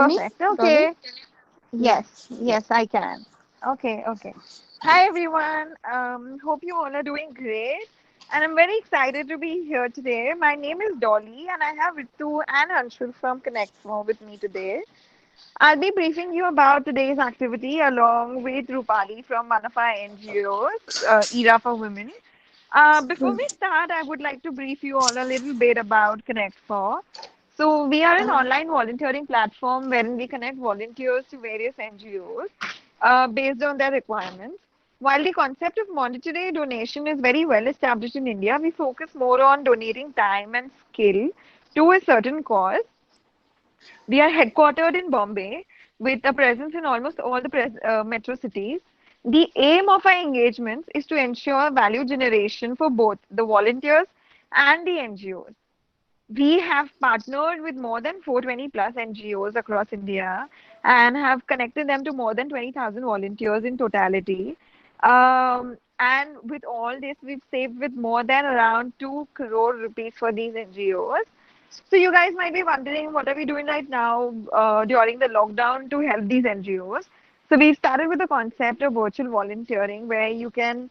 me, Perfect. Dolly? Okay. Yeah, Yes, I can. Okay. Hi everyone. Hope you all are doing great. And I'm very excited to be here today. My name is Dolly and I have Ritu and Anshul from Connect More with me today. I'll be briefing you about today's activity along with Rupali from one of our NGOs, ERA for Women. Before we start, I would like to brief you all a little bit about Connect For. So, we are an online volunteering platform wherein we connect volunteers to various NGOs based on their requirements. While the concept of monetary donation is very well established in India, we focus more on donating time and skill to a certain cause. We are headquartered in Bombay with a presence in almost all the metro cities. The aim of our engagements is to ensure value generation for both the volunteers and the NGOs. We have partnered with more than 420 plus NGOs across India and have connected them to more than 20,000 volunteers in totality. And with all this, we've saved with more than around 2 crore rupees for these NGOs. So you guys might be wondering what are we doing right now during the lockdown to help these NGOs. So we started with the concept of virtual volunteering where you can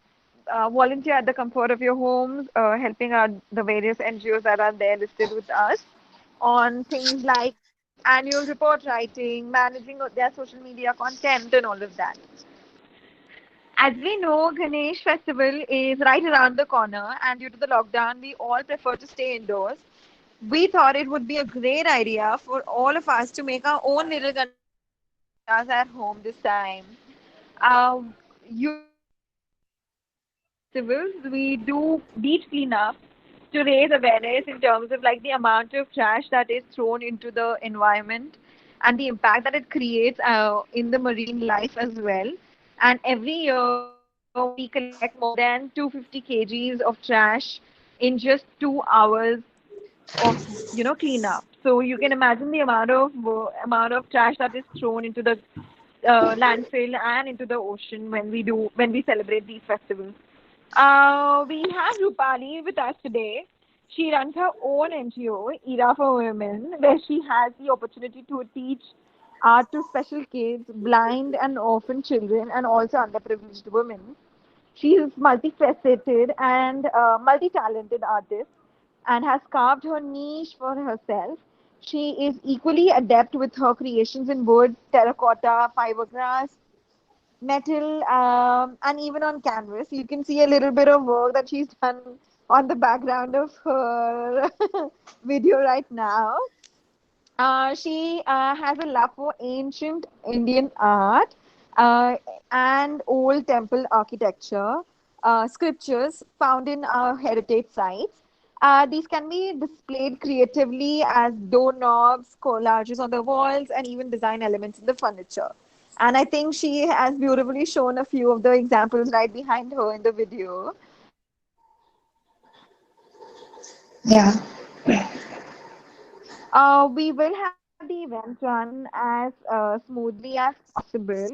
volunteer at the comfort of your homes, helping out the various NGOs that are there listed with us on things like annual report writing, managing their social media content, and all of that. As we know, Ganesh festival is right around the corner, and due to the lockdown, we all prefer to stay indoors. We thought it would be a great idea for all of us to make our own little Ganeshas at home this time. Festivals, we do beach cleanup to raise awareness in terms of like the amount of trash that is thrown into the environment and the impact that it creates in the marine life as well. And every year we collect more than 250 kgs of trash in just 2 hours of cleanup. So you can imagine the amount of trash that is thrown into the landfill and into the ocean when we celebrate these festivals. We have Rupali with us today. She runs her own NGO, ERA for Women, where she has the opportunity to teach art to special kids, blind and orphan children, and also underprivileged women. She is multifaceted and multi-talented artist and has carved her niche for herself. She is equally adept with her creations in wood, terracotta, fiberglass, metal, and even on canvas. You can see a little bit of work that she's done on the background of her video right now. She has a love for ancient Indian art uh, and old temple architecture, scriptures found in our heritage sites. These can be displayed creatively as doorknobs, collages on the walls, and even design elements in the furniture. And I think she has beautifully shown a few of the examples right behind her in the video. yeah. We will have the event run as smoothly as possible.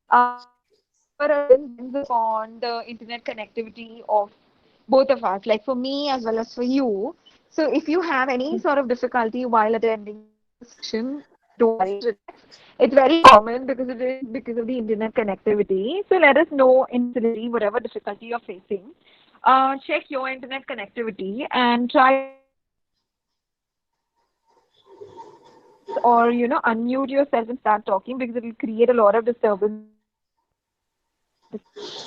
However, it depends upon the internet connectivity of both of us, like for me as well as for you. So, if you have any sort of difficulty while attending the session, don't worry, relax. It's very common because it is because of the internet connectivity. So, let us know instantly whatever difficulty you're facing. Check your internet connectivity and try to or unmute yourself and start talking because it will create a lot of disturbance in the discussion.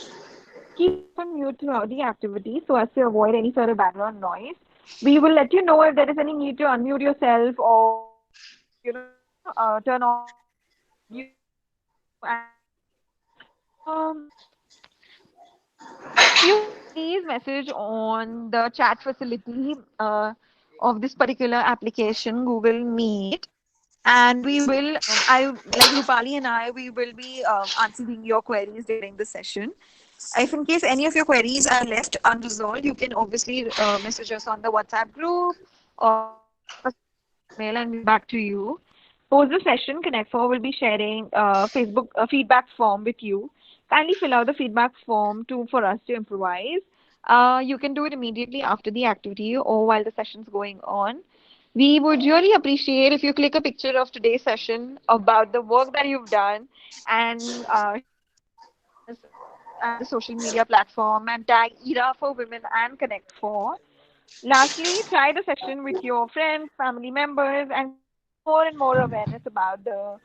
Keep yourself on mute throughout the activity so as to avoid any sort of background noise. We will let you know if there is any need to unmute yourself or turn off the audio and you can please message on the chat facility of this particular application, Google Meet, and we will, like Rupali and I, we will be answering your queries during the session. If in case any of your queries are left unresolved, you can obviously message us on the WhatsApp group or you can drop us an email and we'll get back to you. Post the session, Connect4 will be sharing Facebook feedback form with you. Kindly fill out the feedback form for us to improvise. You can do it immediately after the activity or while the session's going on. We would really appreciate if you click a picture of today's session about the work that you've done and at the social media platform and tag ERA for Women and Connect for. Lastly, try the session with your friends, family members, and more and more awareness about the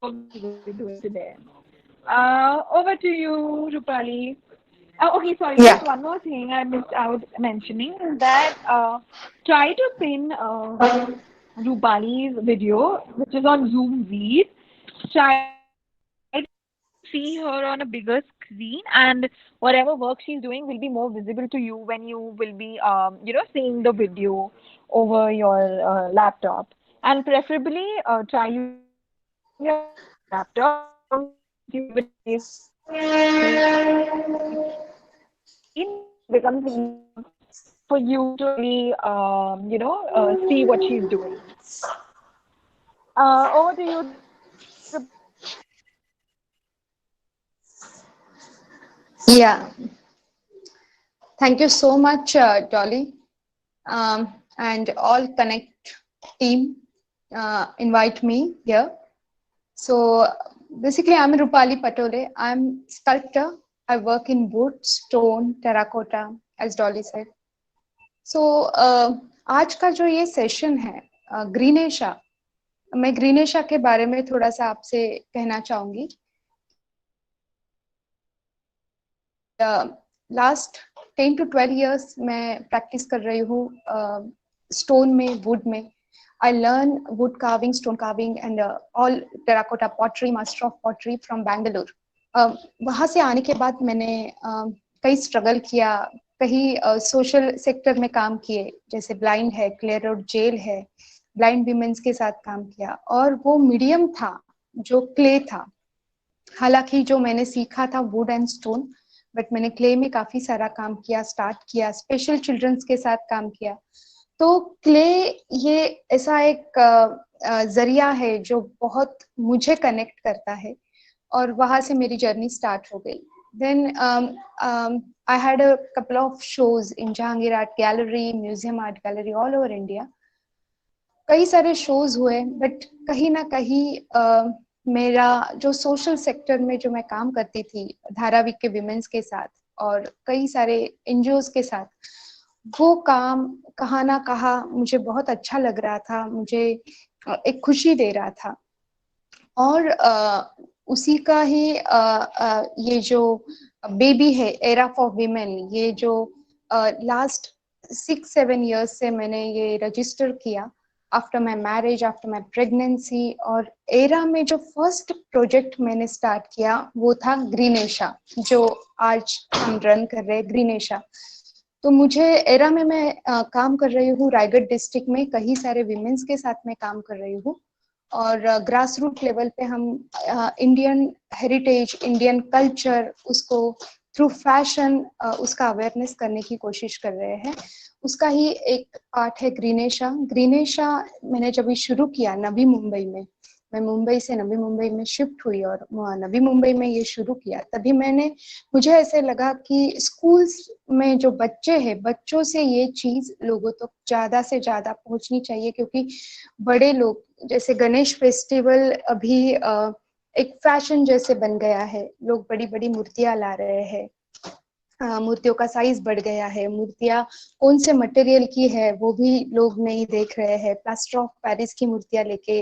work that we're going to be doing today. Over to you, Rupali. Okay, sorry, Yeah. just one more thing I missed out mentioning is that try to pin Rupali's video, which is on Zoom Read. Try to see her on a bigger screen, and whatever work she's doing will be more visible to you when you will be, seeing the video over your laptop. And preferably, try using your laptop. YouTube becomes easier for you to really, see what she's doing. Over to you. Yeah. Thank you so much, Dolly, and all Connect team invite me here. So basically, I'm Rupali Patole. I'm sculptor. I work in wood, stone, terracotta, as Dolly said. So आज का जो ये session है ग्रीनेशा, मैं ग्रीनेशा के बारे में थोड़ा सा आपसे कहना चाहूंगी. लास्ट 10 to 12 years मैं प्रैक्टिस कर रही हूँ स्टोन में, वुड में. I learn wood carving, stone carving and all terracotta pottery, master of pottery from Bangalore. वहाँ से आने के बाद मैंने कई स्ट्रगल किया, कहीं सोशल सेक्टर में काम किए, जैसे ब्लाइंड है, क्लियर रोड जेल है, ब्लाइंड विमेंस के साथ काम किया. और वो मीडियम था जो क्ले था. हालांकि जो मैंने सीखा था वुड एंड स्टोन, बट मैंने क्ले में काफी सारा काम किया, स्टार्ट किया, स्पेशल चिल्ड्रंस के साथ काम किया. तो क्ले ये ऐसा एक जरिया है जो बहुत मुझे कनेक्ट करता है, और वहां से मेरी जर्नी स्टार्ट हो गई. Then I had a couple of shows in Jahangir art gallery, museum art gallery all over India. कई सारे शोज हुए, बट कहीं ना कहीं मेरा जो सोशल सेक्टर में जो मैं काम करती थी धारावी के विमेंस के साथ और कई सारे एनजीओज के साथ, वो काम कहाँ ना कहाँ मुझे बहुत अच्छा लग रहा था, मुझे एक खुशी दे रहा था. और उसी का ही ये जो बेबी है एरा फॉर वीमेन, ये जो लास्ट 6-7 years से मैंने ये रजिस्टर किया after my marriage, after my pregnancy. और एरा में जो फर्स्ट प्रोजेक्ट मैंने स्टार्ट किया वो था ग्रीनेशा, जो आज हम रन कर रहे हैं ग्रीनेशा. तो मुझे एरा में मैं काम कर रही हूँ रायगढ़ डिस्ट्रिक्ट में, कई सारे विमेंस के साथ मैं काम कर रही हूँ. और ग्रास रूट लेवल पे हम इंडियन हेरिटेज, इंडियन कल्चर, उसको थ्रू फैशन उसका अवेयरनेस करने की कोशिश कर रहे हैं. उसका ही एक पार्ट है ग्रीनेशा. ग्रीनेशा मैंने जब शुरू किया नवी मुंबई में, मैं मुंबई से नवी मुंबई में शिफ्ट हुई और नवी मुंबई में ये शुरू किया, तभी मुझे ऐसे लगा कि स्कूल्स में जो बच्चे हैं, बच्चों से ये चीज लोगों तक ज्यादा से ज्यादा पहुंचनी चाहिए. क्योंकि बड़े लोग, जैसे गणेश फेस्टिवल अभी एक फैशन जैसे बन गया है, लोग बड़ी बड़ी मूर्तियां ला रहे हैं, मूर्तियों का साइज बढ़ गया है, मूर्तियां कौन से मटेरियल की है वो भी लोग नहीं देख रहे हैं, प्लास्टर ऑफ पेरिस की मूर्तियां लेके,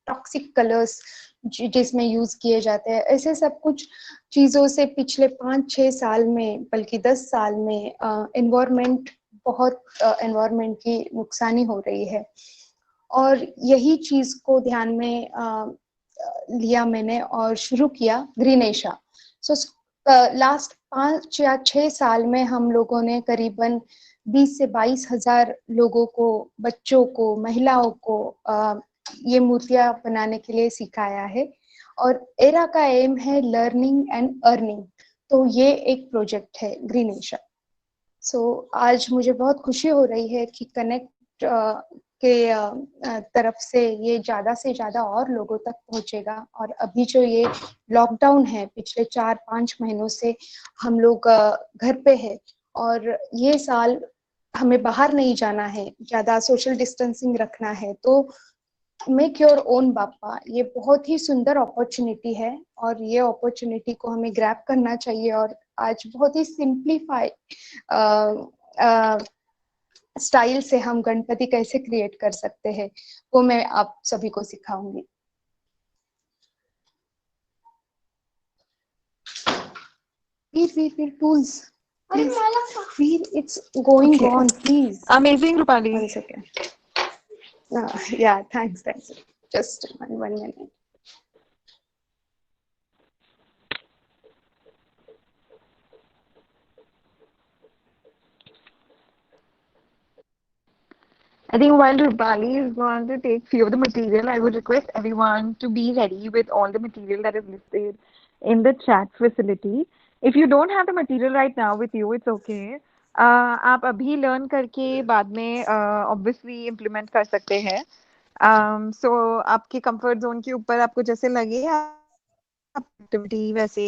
टॉक्सिक कलर्स जिसमें यूज किए जाते हैं, ऐसे सब कुछ चीजों से पिछले 5-6 साल में, बल्कि 10 साल में एनवायरमेंट बहुत एनवायरमेंट की नुकसानी हो रही है. और यही चीज को ध्यान में लिया मैंने और शुरू किया ग्रीनेशा. सो लास्ट 5 या 6 साल में हम लोगों ने करीबन 20 से 22 हजार लोगों को, बच्चों को, महिलाओं को ये मूर्तियां बनाने के लिए सिखाया है. और एरा का एम है लर्निंग एंड अर्निंग. तो ये एक प्रोजेक्ट है ग्रीनेशा. सो आज मुझे बहुत खुशी हो रही है कि कनेक्ट के तरफ से ये ज्यादा से ज्यादा और लोगों तक पहुंचेगा. और अभी जो ये लॉकडाउन है पिछले 4-5 महीनों से हम लोग घर पे है, और ये साल हमें बाहर नहीं जाना है, ज्यादा सोशल डिस्टेंसिंग रखना है, तो मेक योर ओन बाप्पा ये बहुत ही सुंदर अपॉर्चुनिटी है, और ये अपॉर्चुनिटी को हमें ग्रैब करना चाहिए। और आज बहुत ही सिंप्लीफाई स्टाइल से हम गणपति कैसे क्रिएट कर सकते हैं, वो मैं आप सभी को सिखाऊंगी। Veer, tools. Please. Veer, it's going Okay. on, please. Amazing, Rupali. 1 second. Yeah, thanks. Just one minute. I think while Rupali is going to take few of the material, I would request everyone to be ready with all the material that is listed in the chat facility. If you don't have the material right now with you, it's okay. आप अभी learn करके बाद में obviously implement कर सकते हैं. So आपके comfort zone के ऊपर आपको जैसे लगे आप activity वैसे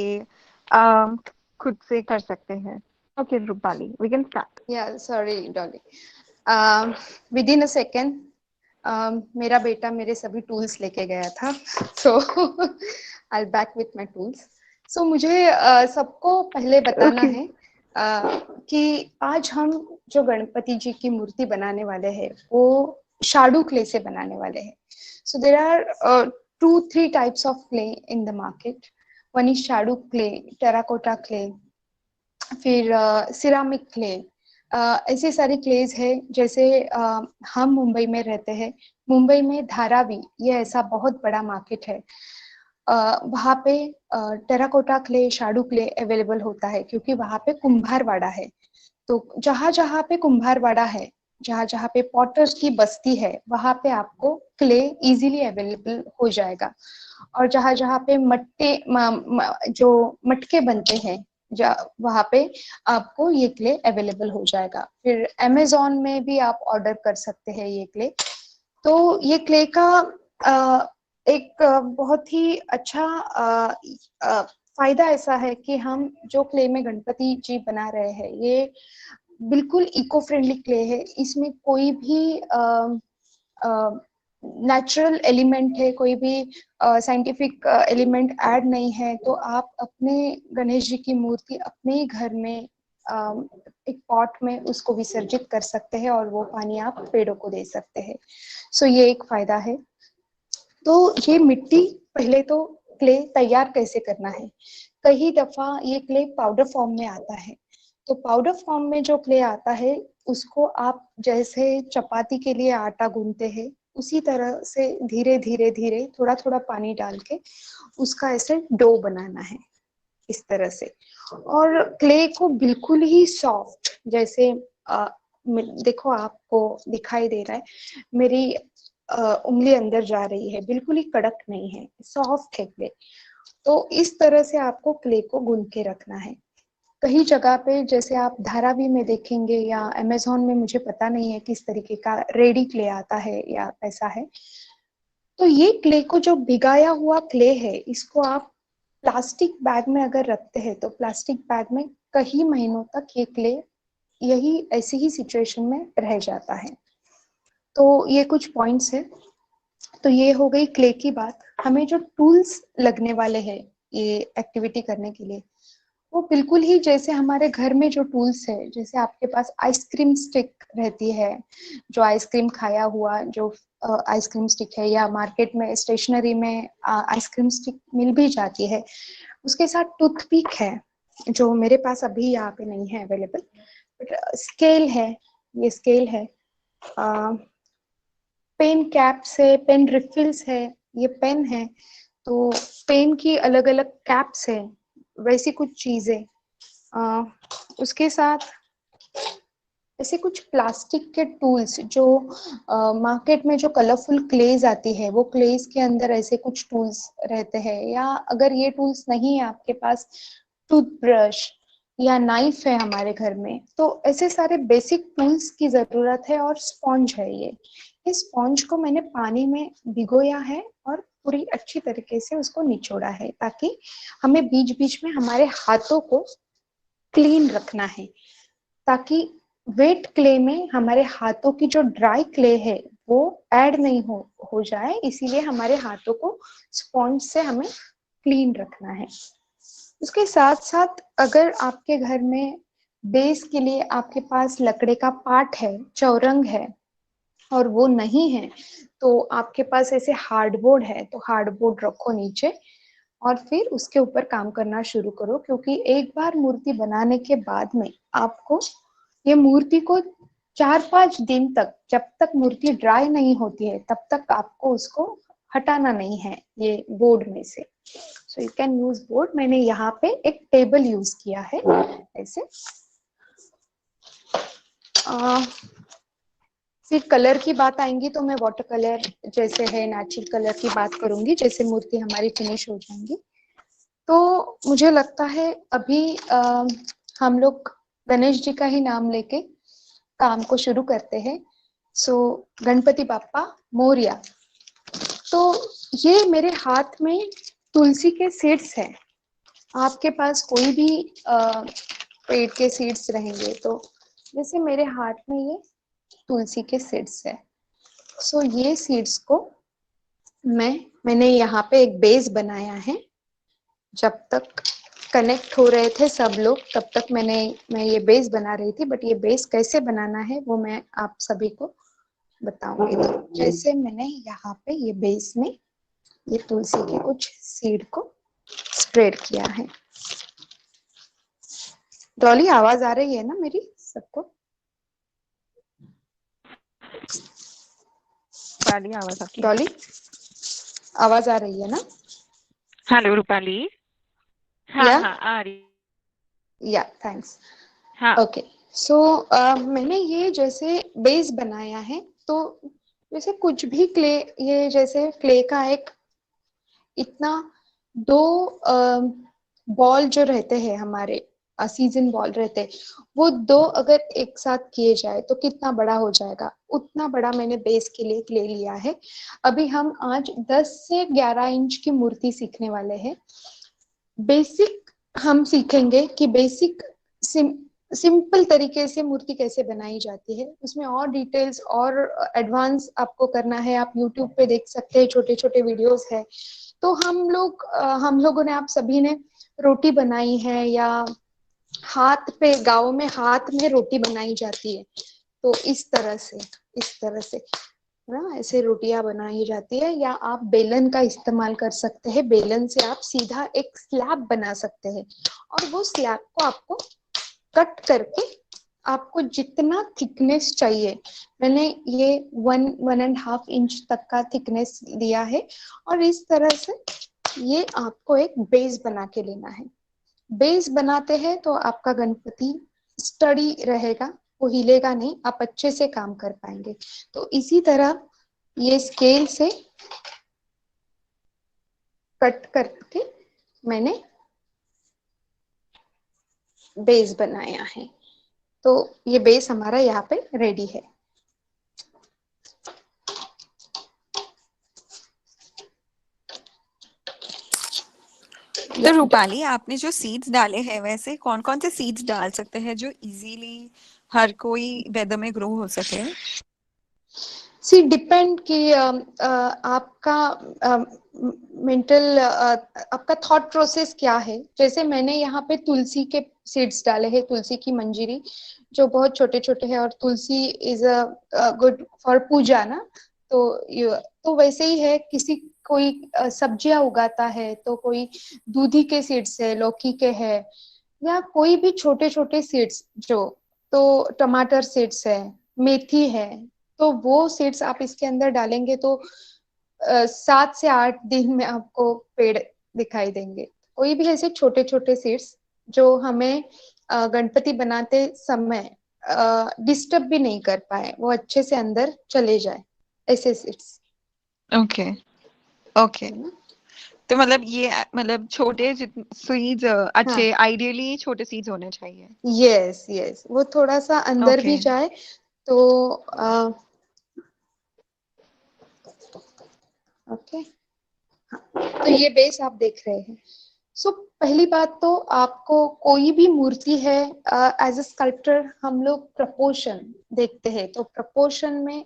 खुद से कर सकते हैं. Okay, Rupali, we can start. Yeah, sorry, Dolly. Within a second, मेरा बेटा मेरे सभी टूल्स लेके गया था, so I'll back with my tools. So मुझे सबको पहले बताना Okay. है कि आज हम जो गणपति जी की मूर्ति बनाने वाले हैं वो शाडू क्ले से बनाने वाले हैं. So there are 2-3 types of clay in the market. One is shadow clay, terracotta clay, फिर सिरामिक क्ले. ऐसे सारे क्लेज है. जैसे हम मुंबई में रहते हैं, मुंबई में धारावी ये ऐसा बहुत बड़ा मार्केट है. वहाँ पे टेराकोटा क्ले, शाडू क्ले अवेलेबल होता है, क्योंकि वहाँ पे कुंभारवाड़ा है. तो जहाँ जहाँ पे कुंभारवाड़ा है, जहाँ जहाँ पे पॉटर्स की बस्ती है, वहाँ पे आपको क्ले इजीली अवेलेबल हो जाएगा. और जहाँ जहाँ पे जो मटके बनते हैं, वहाँ पे आपको ये क्ले अवेलेबल हो जाएगा. फिर अमेज़न में भी आप ऑर्डर कर सकते हैं ये क्ले. तो ये क्ले का एक बहुत ही अच्छा फायदा ऐसा है कि हम जो क्ले में गणपति जी बना रहे हैं, ये बिल्कुल इको फ्रेंडली क्ले है. इसमें कोई भी नेचुरल एलिमेंट है, कोई भी साइंटिफिक एलिमेंट ऐड नहीं है. तो आप अपने गणेश जी की मूर्ति अपने ही घर में एक पॉट में उसको विसर्जित कर सकते हैं, और वो पानी आप पेड़ों को दे सकते हैं. सो ये एक फायदा है. तो ये मिट्टी, पहले तो क्ले तैयार कैसे करना है. कई दफा ये क्ले पाउडर फॉर्म में आता है. तो पाउडर फॉर्म में जो क्ले आता है, उसको आप जैसे चपाती के लिए आटा गूंथते हैं, उसी तरह से धीरे धीरे धीरे थोड़ा थोड़ा पानी डाल के उसका ऐसे डो बनाना है, इस तरह से. और क्ले को बिल्कुल ही सॉफ्ट, जैसे देखो आपको दिखाई दे रहा है, मेरी उंगली अंदर जा रही है, बिल्कुल ही कड़क नहीं है, सॉफ्ट है क्ले. तो इस तरह से आपको क्ले को गूंथ के रखना है. कई जगह पे जैसे आप धारावी में देखेंगे या अमेज़न में, मुझे पता नहीं है किस तरीके का रेडी क्ले आता है या ऐसा है. तो ये क्ले को, जो भिगाया हुआ क्ले है, इसको आप प्लास्टिक बैग में अगर रखते हैं, तो प्लास्टिक बैग में कई महीनों तक ये क्ले यही ऐसी ही सिचुएशन में रह जाता है. तो ये कुछ पॉइंट्स है. तो ये हो गई क्ले की बात. हमें जो टूल्स लगने वाले हैं ये एक्टिविटी करने के लिए, वो बिल्कुल ही जैसे हमारे घर में जो टूल्स है, जैसे आपके पास आइसक्रीम स्टिक रहती है, जो आइसक्रीम खाया हुआ जो आइसक्रीम स्टिक है, या मार्केट में स्टेशनरी में आइसक्रीम स्टिक मिल भी जाती है. उसके साथ टूथपिक है, जो मेरे पास अभी यहाँ पे नहीं है अवेलेबल. बट स्केल है, ये स्केल है. पेन कैप्स है, पेन रिफिल्स है, ये पेन है. तो पेन की अलग अलग कैप्स है, वैसी कुछ चीजें. उसके साथ ऐसे कुछ प्लास्टिक के टूल्स, जो मार्केट में जो कलरफुल क्लेज आती है, वो क्लेज के अंदर ऐसे कुछ टूल्स रहते हैं. या अगर ये टूल्स नहीं है आपके पास, टूथब्रश या नाइफ है हमारे घर में, तो ऐसे सारे बेसिक टूल्स की जरूरत है. और स्पॉन्ज है ये. इस स्पॉन्ज को मैंने पानी में भिगोया है और पूरी अच्छी तरीके से उसको निचोड़ा है, ताकि हमें बीच बीच में हमारे हाथों को क्लीन रखना है, ताकि वेट क्ले में हमारे हाथों की जो ड्राई क्ले है वो ऐड नहीं हो जाए, इसीलिए हमारे हाथों को स्पॉन्ज से हमें क्लीन रखना है। उसके साथ साथ अगर आपके घर में बेस के लिए आपके पास लकड़े का पाट है, चौरंग है, और वो नहीं है तो आपके पास ऐसे हार्डबोर्ड है तो हार्डबोर्ड रखो नीचे और फिर उसके ऊपर काम करना शुरू करो, क्योंकि एक बार मूर्ति बनाने के बाद में आपको ये मूर्ति को 4-5 दिन तक, जब तक मूर्ति ड्राई नहीं होती है तब तक आपको उसको हटाना नहीं है ये बोर्ड में से। So you can use board. मैंने यहाँ पे एक टेबल यूज किया है ऐसे। फिर कलर की बात आएंगी तो मैं वाटर कलर जैसे है नेचुरल कलर की बात करूंगी, जैसे मूर्ति हमारी फिनिश हो जाएंगी। तो मुझे लगता है अभी हम लोग गणेश जी का ही नाम लेके काम को शुरू करते हैं। सो गणपति बाप्पा मोरया। तो ये मेरे हाथ में तुलसी के सीड्स हैं। आपके पास कोई भी पेड़ के सीड्स रहेंगे तो जैसे मेरे हाथ में ये तुलसी के सीड्स है। सो ये सीड्स को मैंने यहाँ पे एक बेस बनाया है। जब तक कनेक्ट हो रहे थे सब लोग तब तक मैं ये बेस बना रही थी, बट ये बेस कैसे बनाना है वो मैं आप सभी को बताऊंगी। तो जैसे मैंने यहाँ पे ये बेस में ये तुलसी के कुछ सीड को स्प्रेड किया है। डॉली आवाज आ रही है ना मेरी सबको? रूपाली, आवाज आपकी। डॉली आवाज आ रही है ना? हेलो रूपाली। हाँ या हाँ आ रही। या थैंक्स। हाँ। ओके। सो मैंने ये जैसे बेस बनाया है तो जैसे कुछ भी क्ले, ये जैसे क्ले का एक इतना दो बॉल जो रहते हैं हमारे सीजन बॉल रहते हैं, वो दो अगर एक साथ किए जाए तो कितना बड़ा हो जाएगा, उतना बड़ा मैंने बेस के लिए क्ले लिया है। अभी हम आज 10 से 11 इंच की मूर्ति सीखने वाले हैं। बेसिक हम सीखेंगे कि बेसिक सिंपल तरीके से मूर्ति कैसे बनाई जाती है। उसमें और डिटेल्स और एडवांस आपको करना है, आप यूट्यूब पे देख सकते हैं, छोटे छोटे वीडियोस है। तो हम लोगों ने, आप सभी ने रोटी बनाई है या हाथ पे, गाँव में हाथ में रोटी बनाई जाती है तो इस तरह से ना ऐसे रोटियां बनाई जाती है। या आप बेलन का इस्तेमाल कर सकते हैं, बेलन से आप सीधा एक स्लैब बना सकते हैं और वो स्लैब को आपको कट करके आपको जितना थिकनेस चाहिए, मैंने ये 1-1.5 इंच तक का थिकनेस दिया है। और इस तरह से ये आपको एक बेस बना के लेना है। बेस बनाते हैं तो आपका गणपति स्टडी रहेगा, वो हिलेगा नहीं, आप अच्छे से काम कर पाएंगे। तो इसी तरह ये स्केल से कट करके मैंने बेस बनाया है। तो ये बेस हमारा यहाँ पे रेडी है। तो रूपाली, आपने जो सीड्स डाले हैं वैसे कौन कौन से सीड्स डाल सकते हैं जो इजीली हर कोई वेदर में ग्रो हो सके? सी डिपेंड कि आपका मेंटल, आपका थॉट प्रोसेस क्या है। जैसे मैंने यहाँ पे तुलसी के सीड्स डाले हैं, तुलसी की मंजीरी जो बहुत छोटे छोटे हैं, और तुलसी इज अ गुड फॉर पूजा ना। तो तो वैसे ही है, किसी कोई सब्जियां उगाता है तो कोई दूधी के सीड्स है, लौकी के है, या कोई भी छोटे छोटे सीड्स जो, तो टमाटर सीड्स है, मेथी है, तो वो सीड्स आप इसके अंदर डालेंगे तो 7 से 8 दिन में आपको पेड़ दिखाई देंगे। कोई भी ऐसे छोटे छोटे सीड्स जो हमें गणपति बनाते समय डिस्टर्ब भी नहीं कर पाए, वो अच्छे से अंदर चले जाए, ऐसे सीड्स। Okay okay. तो मतलब ये मतलब छोटे सीड्स हाँ, अच्छे, आइडियली छोटे सीड्स होने चाहिए। यस यस, वो थोड़ा सा अंदर ओके भी जाए तो ओके। हाँ, तो ये बेस आप देख रहे हैं। सो पहली बात तो आपको कोई भी मूर्ति है, एज अ स्कल्प्टर हम लोग प्रपोर्शन देखते हैं, तो प्रपोर्शन में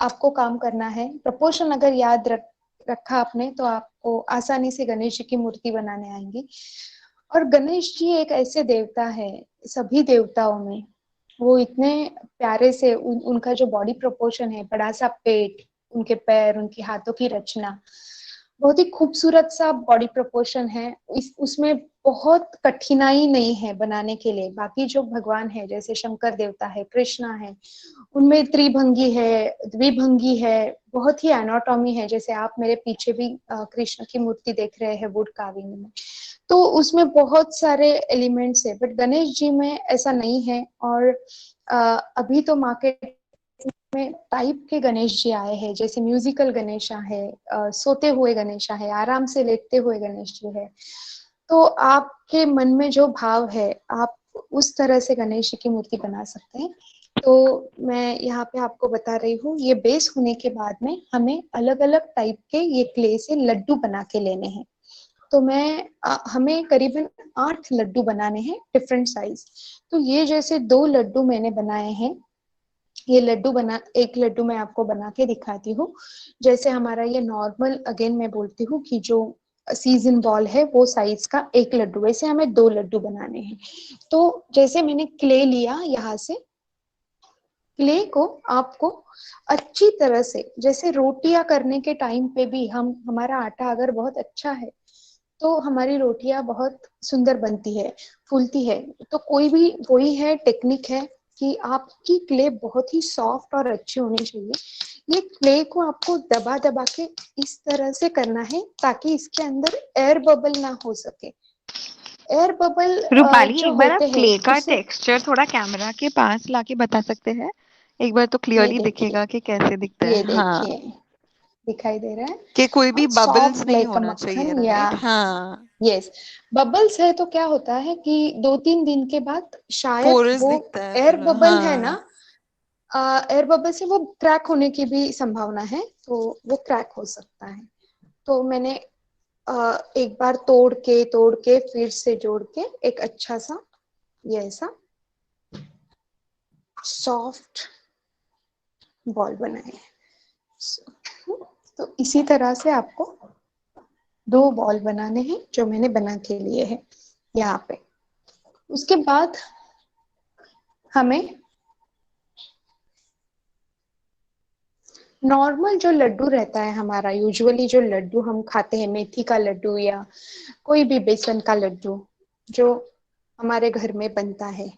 आपको काम करना है। प्रपोर्शन अगर याद रखा आपने तो आपको आसानी से गणेश जी की मूर्ति बनाने आएंगी। और गणेश जी एक ऐसे देवता है, सभी देवताओं में वो इतने प्यारे से उनका जो बॉडी प्रोपोर्शन है, बड़ा सा पेट, उनके पैर, उनके हाथों की रचना, बहुत ही खूबसूरत सा बॉडी प्रोपोर्शन है। उसमें बहुत कठिनाई नहीं है बनाने के लिए। बाकी जो भगवान है जैसे शंकर देवता है, कृष्णा है, उनमें त्रिभंगी है, द्विभंगी है, बहुत ही एनाटॉमी है। जैसे आप मेरे पीछे भी कृष्ण की मूर्ति देख रहे हैं वुड कार्विंग में, तो उसमें बहुत सारे एलिमेंट्स है। बट गणेश जी में ऐसा नहीं है। और अभी तो मार्केट में टाइप के गणेश जी आए हैं, जैसे म्यूजिकल गणेशा है, सोते हुए गणेशा है, आराम से लेटते हुए गणेश जी है। तो आपके मन में जो भाव है आप उस तरह से गणेश जी की मूर्ति बना सकते हैं। तो मैं यहाँ पे आपको बता रही हूँ, ये बेस होने के बाद में हमें अलग अलग टाइप के ये क्ले से लड्डू बना के लेने हैं। तो हमें करीबन 8 लड्डू बनाने हैं, डिफरेंट साइज। तो ये जैसे 2 लड्डू मैंने बनाए हैं, ये लड्डू बना, एक लड्डू मैं आपको बना के दिखाती हूँ। जैसे हमारा ये नॉर्मल, अगेन मैं बोलती हूँ कि जो सीजन बॉल है वो साइज का एक लड्डू, वैसे हमें 2 लड्डू बनाने हैं। तो जैसे मैंने क्ले लिया, यहाँ से क्ले को आपको अच्छी तरह से, जैसे रोटियां करने के टाइम पे भी हमारा आटा अगर बहुत अच्छा है तो हमारी रोटियां बहुत सुंदर बनती है, फूलती है। तो कोई भी वही है, टेक्निक है कि आपकी क्ले बहुत ही सॉफ्ट और अच्छी होनी चाहिए। ये क्ले को आपको दबा दबा के इस तरह से करना है ताकि इसके अंदर एयर बबल ना हो सके। एयर बबल रूपाली, जो एक बार आप होते हैं क्ले का उससे, टेक्सचर थोड़ा कैमरा के पास लाके बता सकते हैं? एक बार तो ये क्लियरली देखिए, दिखेगा कि कैसे दिखता ये है। हाँ, देखिए, दिखाई दे रहा है। कि कोई भी बबल्स सॉफ्ट नहीं लाइक अ होना चाहिए, मक्खन, या राइट? हाँ, यस, बबल्स है तो क्या होता है कि 2-3 दिन के बाद शायद पोरस वो दिखता है एयर पूरा। बबल है ना, हाँ, एयर बबल से वो क्रैक होने की भी संभावना है, तो वो क्रैक हो सकता है। तो मैंने एक बार तोड़ के फिर से जोड़ के एक अच्छा सा ये ऐसा सॉफ्ट बॉल बनाए। तो इसी तरह से आपको 2 बॉल बनाने हैं जो मैंने बना के लिए हैं यहाँ पे। उसके बाद हमें नॉर्मल जो लड्डू रहता है हमारा, यूजुअली जो लड्डू हम खाते हैं, मेथी का लड्डू या कोई भी बेसन का लड्डू जो हमारे घर में बनता है,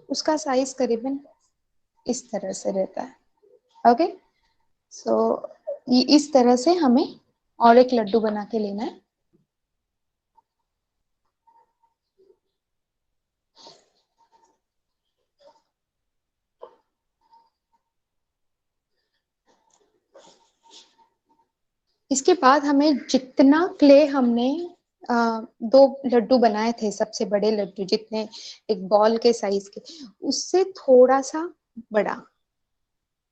उसका साइज करीबन इस तरह से रहता है। ओके, सो ये इस तरह से हमें और एक लड्डू बना के लेना है। इसके बाद हमें जितना क्ले हमने 2 लड्डू बनाए थे, सबसे बड़े लड्डू जितने, एक बॉल के साइज के, उससे थोड़ा सा बड़ा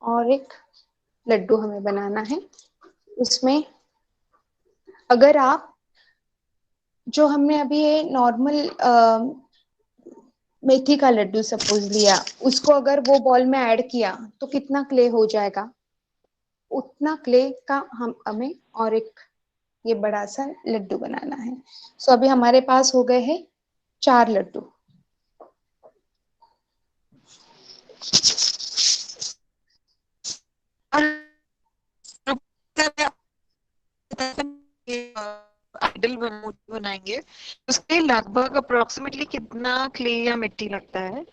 और एक लड्डू हमें बनाना है। उसमें अगर आप, जो हमने अभी ये नॉर्मल मेथी का लड्डू सपोज लिया, उसको अगर वो बॉल में ऐड किया तो कितना क्ले हो जाएगा, उतना क्ले का हमें और एक ये बड़ा सा लड्डू बनाना है। सो अभी हमारे पास हो गए हैं 4 लड्डू। आइडल मूर्ति बनाएंगे, उसके लगभग अप्रोक्सीमेटली कितना क्ले या मिट्टी लगता है?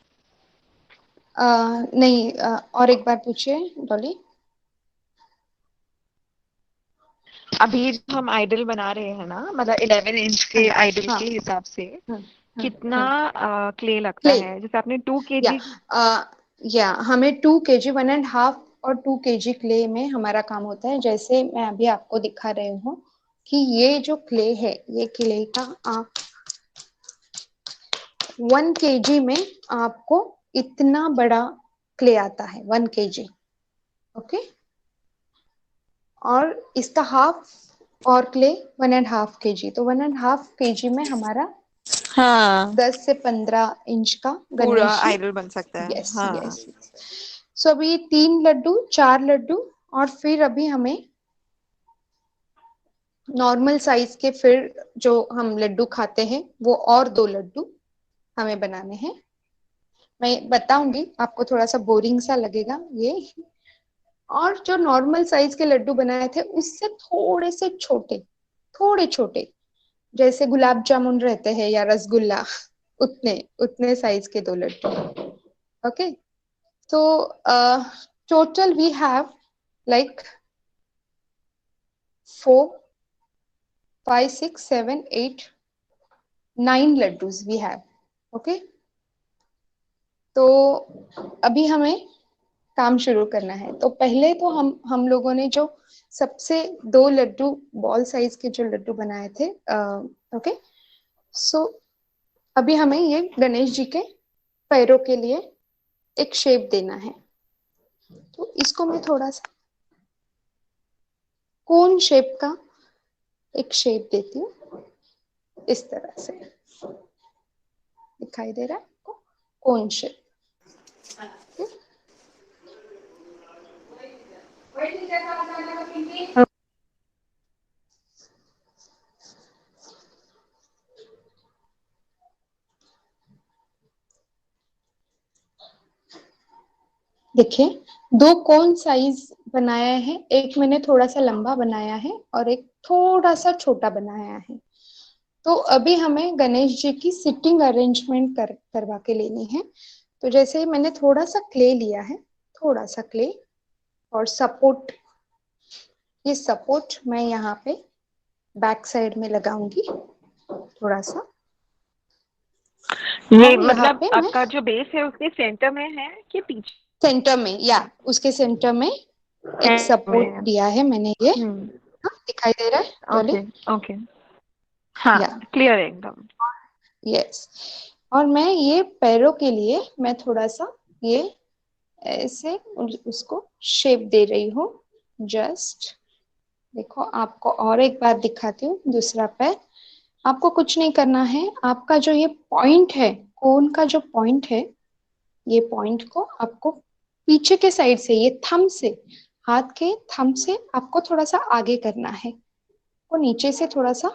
नहीं, और एक बार पूछिए डॉली। अभी जो हम आइडल बना रहे हैं ना, मतलब 11 इंच के हाँ, आइडल हाँ, के हिसाब से हम्म, कितना क्ले लगता क्ले, है? जैसे आपने 2 या केजी। हमें 2 kg, 1.5 और 2 kg क्ले में हमारा काम होता है। जैसे मैं अभी आपको दिखा रही हूँ कि ये जो क्ले है, ये क्ले का आप 1 kg में आपको इतना बड़ा क्ले आता है, 1 kg। ओके, और इसका हाफ और क्ले 1.5 kg, तो 1.5 kg में हमारा हाँ 10 से 15 इंच का पूरा गणेश जी। आइडल बन सकता है। यस हाँ यस। सो अभी 3 लड्डू, 4 लड्डू, और फिर अभी हमें नॉर्मल साइज के फिर जो हम लड्डू खाते हैं वो और 2 लड्डू हमें बनाने हैं। मैं बताऊंगी, आपको थोड़ा सा बोरिंग सा लगेगा ये। और जो नॉर्मल साइज के लड्डू बनाए थे उससे थोड़े से छोटे, थोड़े छोटे, जैसे गुलाब जामुन रहते हैं या रसगुल्ला, उतने उतने साइज के 2 लड्डू। ओके, तो total we have like 4 5 6 7 8 9 laddus we have. Okay, तो अभी हमें काम शुरू करना है। तो पहले तो हम लोगों ने जो सबसे 2 लड्डू बॉल साइज के जो लड्डू बनाए थे, ओके, सो अभी हमें ये गणेश जी के पैरों के लिए एक शेप देना है। तो इसको मैं थोड़ा सा कोन शेप का एक शेप देती हूँ, इस तरह से दिखाई दे रहा है आपको, कोन शेप। देखिए, 2 कोन साइज बनाया है, एक मैंने थोड़ा सा लंबा बनाया है और एक थोड़ा सा छोटा बनाया है। तो अभी हमें गणेश जी की सिटिंग अरेंजमेंट करवा के लेनी है। तो जैसे मैंने थोड़ा सा क्ले लिया है, थोड़ा सा क्ले, और सपोर्ट, ये सपोर्ट मैं यहाँ पे बैक साइड में लगाऊंगी थोड़ा सा। ये और यहाँ मतलब पे मैं आपका जो बेस है उसके सेंटर में है कि पीछे सेंटर में, या उसके सेंटर में एक सपोर्ट में? दिया है मैंने ये। हम्म। हाँ, दिखाई दे रहा है डॉली? Okay okay. हाँ, या क्लियर है एकदम। यस। और मैं ये पैरों के लिए मैं थोड़ा सा ये ऐसे उसको शेप दे रही हूँ। जस्ट देखो, आपको और एक बार दिखाती हूँ दूसरा पैर। आपको कुछ नहीं करना है, आपका जो ये पॉइंट है, कोन का जो पॉइंट है, ये पॉइंट को आपको पीछे के साइड से, ये थंब से, हाथ के थंब से आपको थोड़ा सा आगे करना है, को नीचे से थोड़ा सा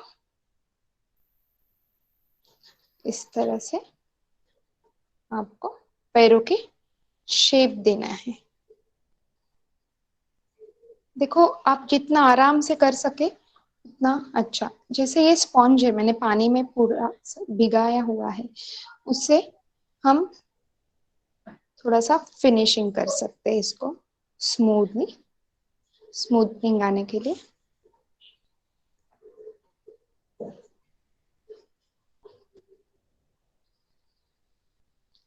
इस तरह से आपको पैरों की शेप देना है। देखो, आप जितना आराम से कर सके उतना अच्छा। जैसे ये स्पॉन्ज है, मैंने पानी में पूरा भिगाया हुआ है, उससे हम थोड़ा सा फिनिशिंग कर सकते हैं इसको स्मूथली, स्मूथनिंग आने के लिए।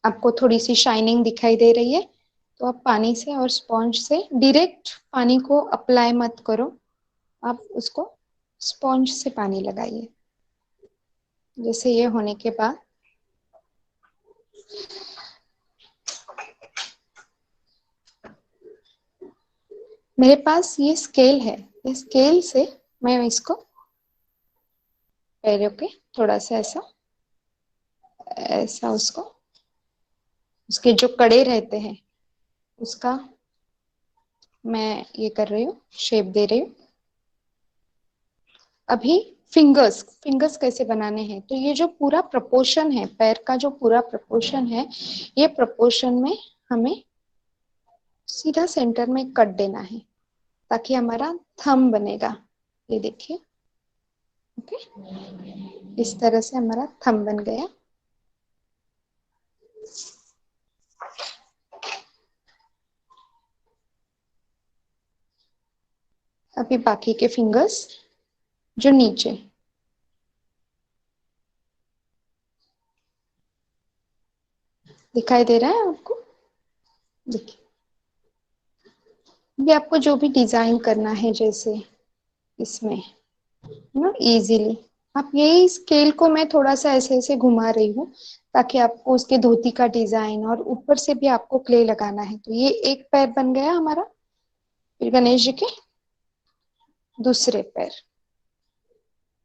आपको थोड़ी सी शाइनिंग दिखाई दे रही है, तो आप पानी से और स्पॉन्ज से डायरेक्ट पानी को अप्लाई मत करो, आप उसको स्पॉन्ज से पानी लगाइए। जैसे ये होने के बाद मेरे पास ये स्केल है, इस स्केल से मैं इसको पैरों के थोड़ा सा ऐसा ऐसा उसको, उसके जो कड़े रहते हैं उसका मैं ये कर रही हूँ, शेप दे रही हूँ। अभी फिंगर्स, फिंगर्स कैसे बनाने हैं, तो ये जो पूरा प्रपोर्शन है, पैर का जो पूरा प्रपोर्शन है, ये प्रपोर्शन में हमें सीधा सेंटर में कट देना है, ताकि हमारा थंब बनेगा। ये देखिए, ओके, इस तरह से हमारा थंब बन गया। अभी बाकी के फिंगर्स जो नीचे, दिखाई दे रहा है आपको? देखिए, अभी आपको जो भी डिजाइन करना है, जैसे इसमें ना इजीली, आप यही स्केल को मैं थोड़ा सा ऐसे ऐसे घुमा रही हूँ, ताकि आपको उसके धोती का डिजाइन, और ऊपर से भी आपको क्ले लगाना है। तो ये एक पैर बन गया हमारा। फिर गणेश जी के दूसरे पैर,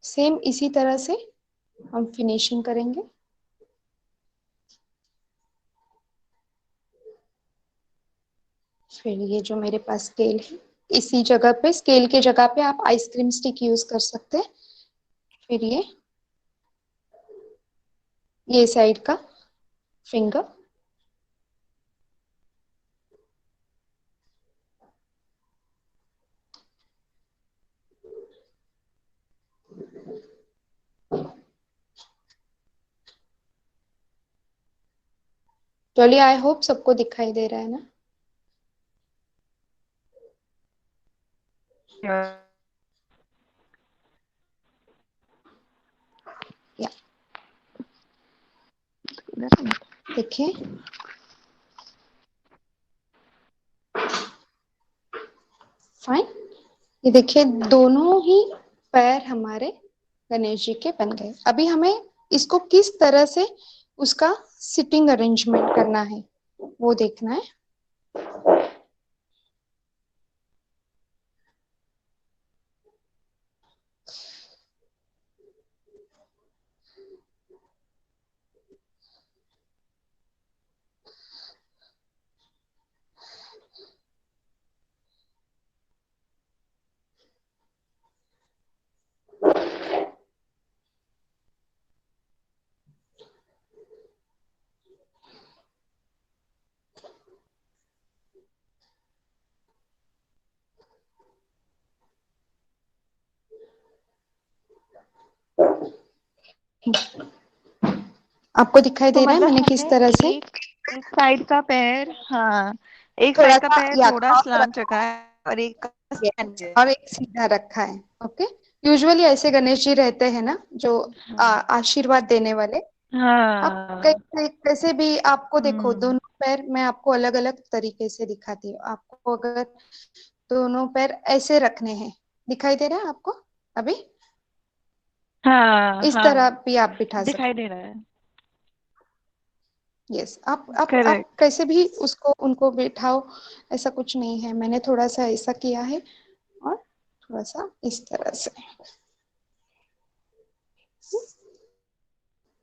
सेम इसी तरह से हम फिनिशिंग करेंगे। फिर ये जो मेरे पास स्केल है, इसी जगह पे, स्केल के जगह पे आप आइसक्रीम स्टिक यूज कर सकते हैं। फिर ये साइड का फिंगर, चलिए आई होप सबको दिखाई दे रहा है ना। या देखिए, फाइन। ये देखिए दोनों ही पैर हमारे गणेश जी के बन गए। अभी हमें इसको किस तरह से उसका सिटिंग अरेंजमेंट करना है वो देखना है। आपको दिखाई तो दे रहा है मतलब मैंने किस हमने तरह से एक एक साइड का पैर, हाँ, एक थोड़ा साइड का सा पैर या थोड़ा क्रॉस स्लांट रखा रखा है और एक का है स्टैंड है। और एक सीधा रखा है। ओके, यूजुअली ऐसे गणेश जी रहते हैं ना, जो आशीर्वाद देने वाले। आप हाँ। कैसे कैसे भी आपको देखो, हम्म। दोनों पैर मैं आपको अलग अलग तरीके से दिखाती हूँ। आपको अगर दोनों पैर ऐसे रखने हैं, दिखाई दे रहा है आपको अभी? हाँ इस तरह हाँ, भी आप बिठा दिखाई सकते। दे रहा है। यस, आप करेक्ट। कैसे भी उसको उनको बिठाओ, ऐसा कुछ नहीं है। मैंने थोड़ा सा ऐसा किया है और थोड़ा सा इस तरह से,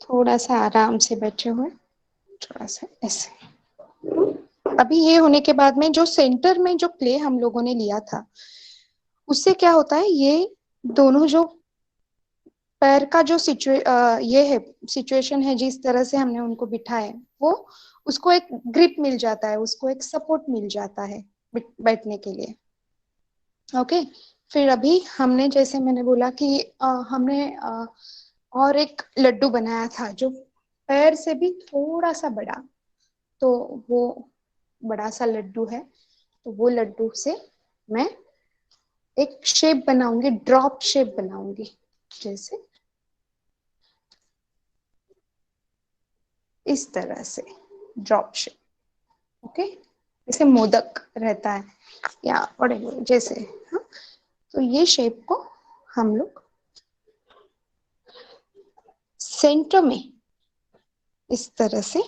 थोड़ा सा आराम से बैठे हुए, थोड़ा सा ऐसे। अभी ये होने के बाद में जो सेंटर में जो क्ले हम लोगों ने लिया था, उससे क्या होता है, ये दोनों जो पैर का जो ये है, सिचुएशन है, जिस तरह से हमने उनको बिठाया है, वो उसको एक ग्रिप मिल जाता है, उसको एक सपोर्ट मिल जाता है बैठने के लिए। ओके। फिर अभी हमने, जैसे मैंने बोला कि हमने और एक लड्डू बनाया था जो पैर से भी थोड़ा सा बड़ा, तो वो बड़ा सा लड्डू है। तो वो लड्डू से मैं एक शेप बनाऊंगी, ड्रॉप शेप बनाऊंगी, जैसे इस तरह से ड्रॉप शेप। ओके, जैसे मोदक रहता है या बड़े जैसे, हाँ? तो ये शेप को हम लोग सेंटर में इस तरह से,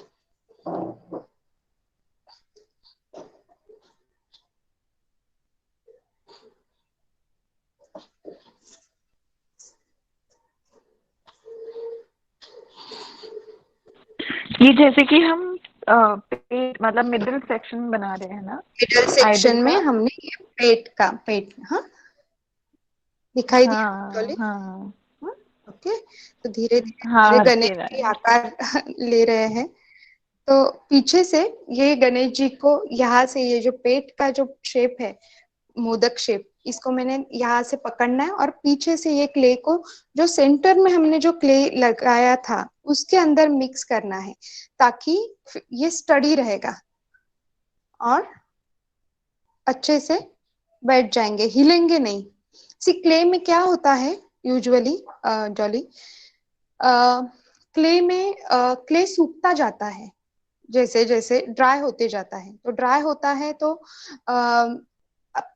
ये जैसे कि हम पेट मतलब मिडिल सेक्शन बना रहे हैं ना, मिडल आइडल सेक्शन में का। हमने ये पेट, हाँ, दिखाई दिया हाँ डॉली? हाँ हाँ, ओके। तो धीरे धीरे धीरे हाँ, दे गणेश रहा जी है। आकार ले रहे हैं। तो पीछे से ये गणेश जी को, यहाँ से ये जो पेट का जो शेप है, मोदक शेप, इसको मैंने यहाँ से पकड़ना है और पीछे से ये क्ले को, जो सेंटर में हमने जो क्ले लगाया था, उसके अंदर मिक्स करना है, ताकि ये स्टडी रहेगा और अच्छे से बैठ जाएंगे, हिलेंगे नहीं। सी क्ले में क्या होता है यूजुअली, डॉली, क्ले में क्ले सूखता जाता है, जैसे जैसे ड्राई होते जाता है। तो ड्राई होता है तो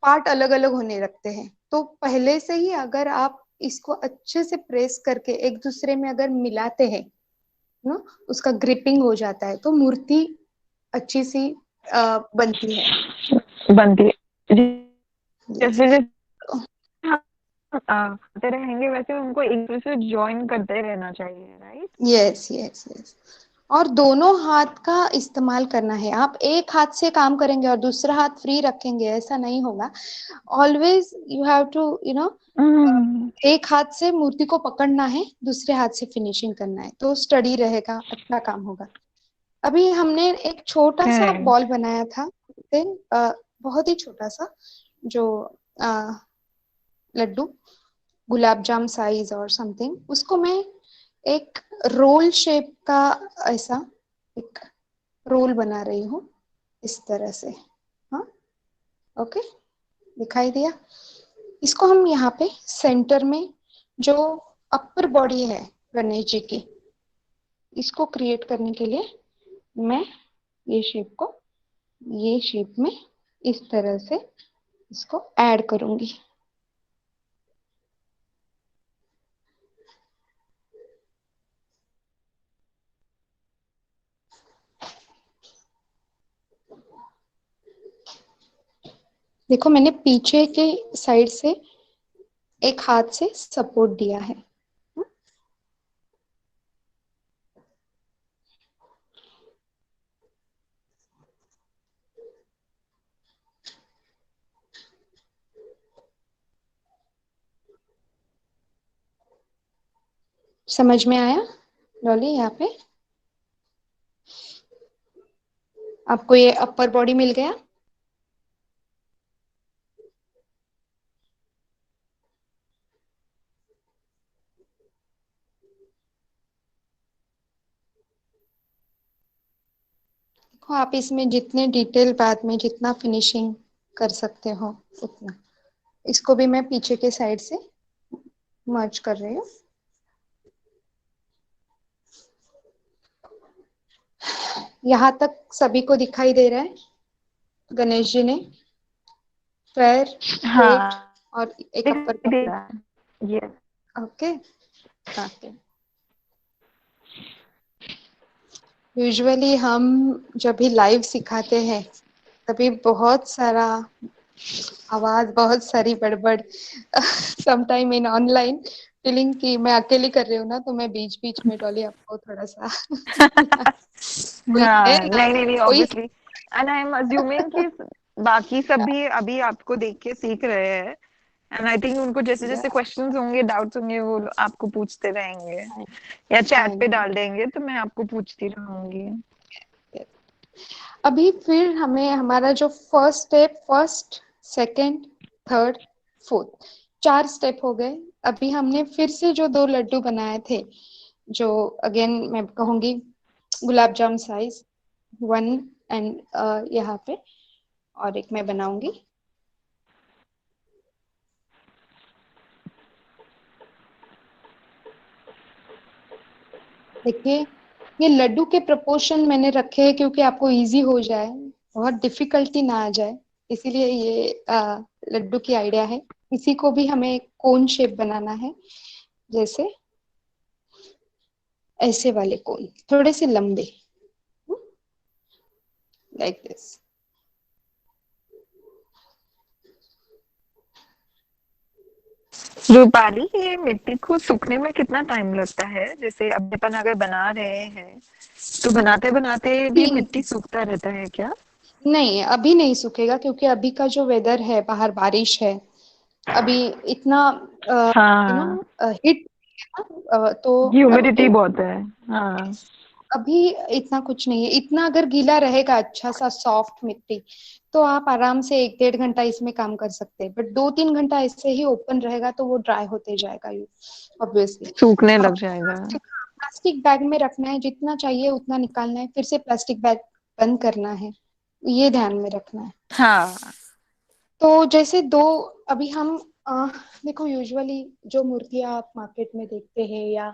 पार्ट अलग अलग होने लगते हैं। तो पहले से ही अगर आप इसको अच्छे से प्रेस करके एक दूसरे में अगर मिलाते हैं ना, उसका ग्रिपिंग हो जाता है, तो मूर्ति अच्छी सी बनती है। बनती है। यस। जैसे जैसे करते रहेंगे वैसे उनको एक दूसरे से ज्वाइन करते रहना चाहिए, राइट? Yes yes yes. और दोनों हाथ का इस्तेमाल करना है। आप एक हाथ से काम करेंगे और दूसरा हाथ फ्री रखेंगे, ऐसा नहीं होगा। ऑलवेज यू हैव टू एक हाथ से मूर्ति को पकड़ना है, दूसरे हाथ से फिनिशिंग करना है, तो स्टडी रहेगा, अच्छा काम होगा। अभी हमने एक छोटा सा करेक्ट। बॉल बनाया था, देन बहुत ही छोटा सा, जो अ, लड्डू, गुलाब जाम साइज और समथिंग, उसको मैं एक रोल शेप का ऐसा एक रोल बना रही हूँ, इस तरह से। हाँ, ओके, दिखाई दिया? इसको हम यहाँ पे सेंटर में, जो अपर बॉडी है गणेश जी की, इसको क्रिएट करने के लिए मैं ये शेप को ये शेप में इस तरह से इसको ऐड करूंगी। देखो, मैंने पीछे के साइड से एक हाथ से सपोर्ट दिया है। समझ में आया डॉली? यहाँ पे आपको ये अपर बॉडी मिल गया। देखो, आप इसमें जितने डिटेल बाद में जितना फिनिशिंग कर सकते हो उतना। इसको भी मैं पीछे के साइड से मर्ज कर रही हूँ। यहाँ तक सभी को दिखाई दे रहा है? गणेश जी ने पैर, पेट हाँ, और एक दिख अपर दिख बॉडी। रहा है। यस। Okay, okay. यूजुअली हम जब भी लाइव सिखाते हैं तभी बहुत सारा आवाज, बहुत सारी बड़बड़, समटाइम इन ऑनलाइन फीलिंग कि मैं अकेली कर रही हूँ ना, तो मैं बीच बीच में डॉली आपको थोड़ा सा कोई है हाँ, ना, नहीं नहीं नहीं, कोई obviously. And I am assuming कि बाकी सब भी अभी आपको देख के सीख रहे हैं। एंड आई थिंक उनको जैसे जैसे क्वेश्चंस होंगे, डाउट्स होंगे, वो आपको पूछते रहेंगे या चैट पे डाल देंगे, तो मैं आपको पूछती रहूंगी। अभी फिर हमें हमारा जो first step, first, second, third, fourth, 4 step हो गए। अभी हमने फिर से जो 2 लड्डू बनाए थे, जो अगेन मैं कहूंगी गुलाब जाम साइज 1, एंड यहाँ पे और एक मैं बनाऊंगी। देखिए, ये लड्डू के प्रोपोर्शन मैंने रखे हैं क्योंकि आपको इजी हो जाए, बहुत डिफिकल्टी ना आ जाए, इसीलिए ये लड्डू की आइडिया है। इसी को भी हमें कोन शेप बनाना है, जैसे ऐसे वाले कोन, थोड़े से लंबे, लाइक दिस। रूपाली, ये मिट्टी को सूखने में कितना टाइम लगता है? जैसे अब अपन अगर बना रहे हैं तो बनाते बनाते भी तीन मिट्टी सूखता रहता है क्या? नहीं, अभी नहीं सूखेगा क्योंकि अभी का जो वेदर है, बाहर बारिश है, अभी इतना यू नो हाँ, हिट, तो ह्यूमिडिटी अभी बहुत है। हाँ। अभी इतना कुछ नहीं है। इतना अगर गीला रहेगा, अच्छा सा सॉफ्ट मिट्टी, तो आप आराम से 1-1.5 घंटा इसमें काम कर सकते हैं। बट 2-3 घंटा ऐसे ही ओपन रहेगा तो वो ड्राई होते जाएगा, यू ऑब्वियसली। सूखने लग जाएगा। प्लास्टिक बैग में रखना है, जितना चाहिए उतना निकालना है, फिर से प्लास्टिक बैग बंद करना है, ये ध्यान में रखना है। हाँ। तो जैसे दो, अभी हम अ, देखो, यूजुअली जो मूर्तियां आप मार्केट में देखते हैं या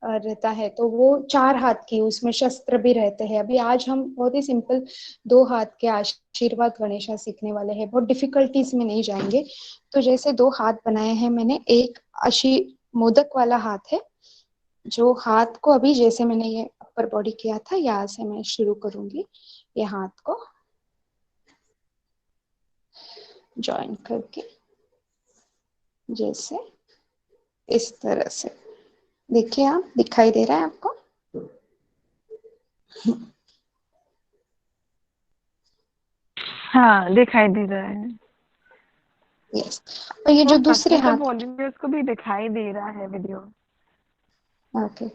रहता है, तो वो 4 हाथ की, उसमें शस्त्र भी रहते हैं। अभी आज हम बहुत ही सिंपल 2 हाथ के आशीर्वाद गणेशा सीखने वाले हैं, बहुत डिफिकल्टीज में नहीं जाएंगे। तो जैसे 2 हाथ बनाए हैं मैंने, एक आशी मोदक वाला हाथ है, जो हाथ को अभी जैसे मैंने ये अपर बॉडी किया था, यहाँ से मैं शुरू करूंगी, ये हाथ को ज्वाइन करके, जैसे इस तरह से देखिए, आप दिखाई दे रहा है आपको? हाँ, दिखाई दे रहा है। यस। और ये जो होप दूसरे बाकी सब हाथ, वॉलंटियर्स को भी दिखाई दे रहा है वीडियो। ओके,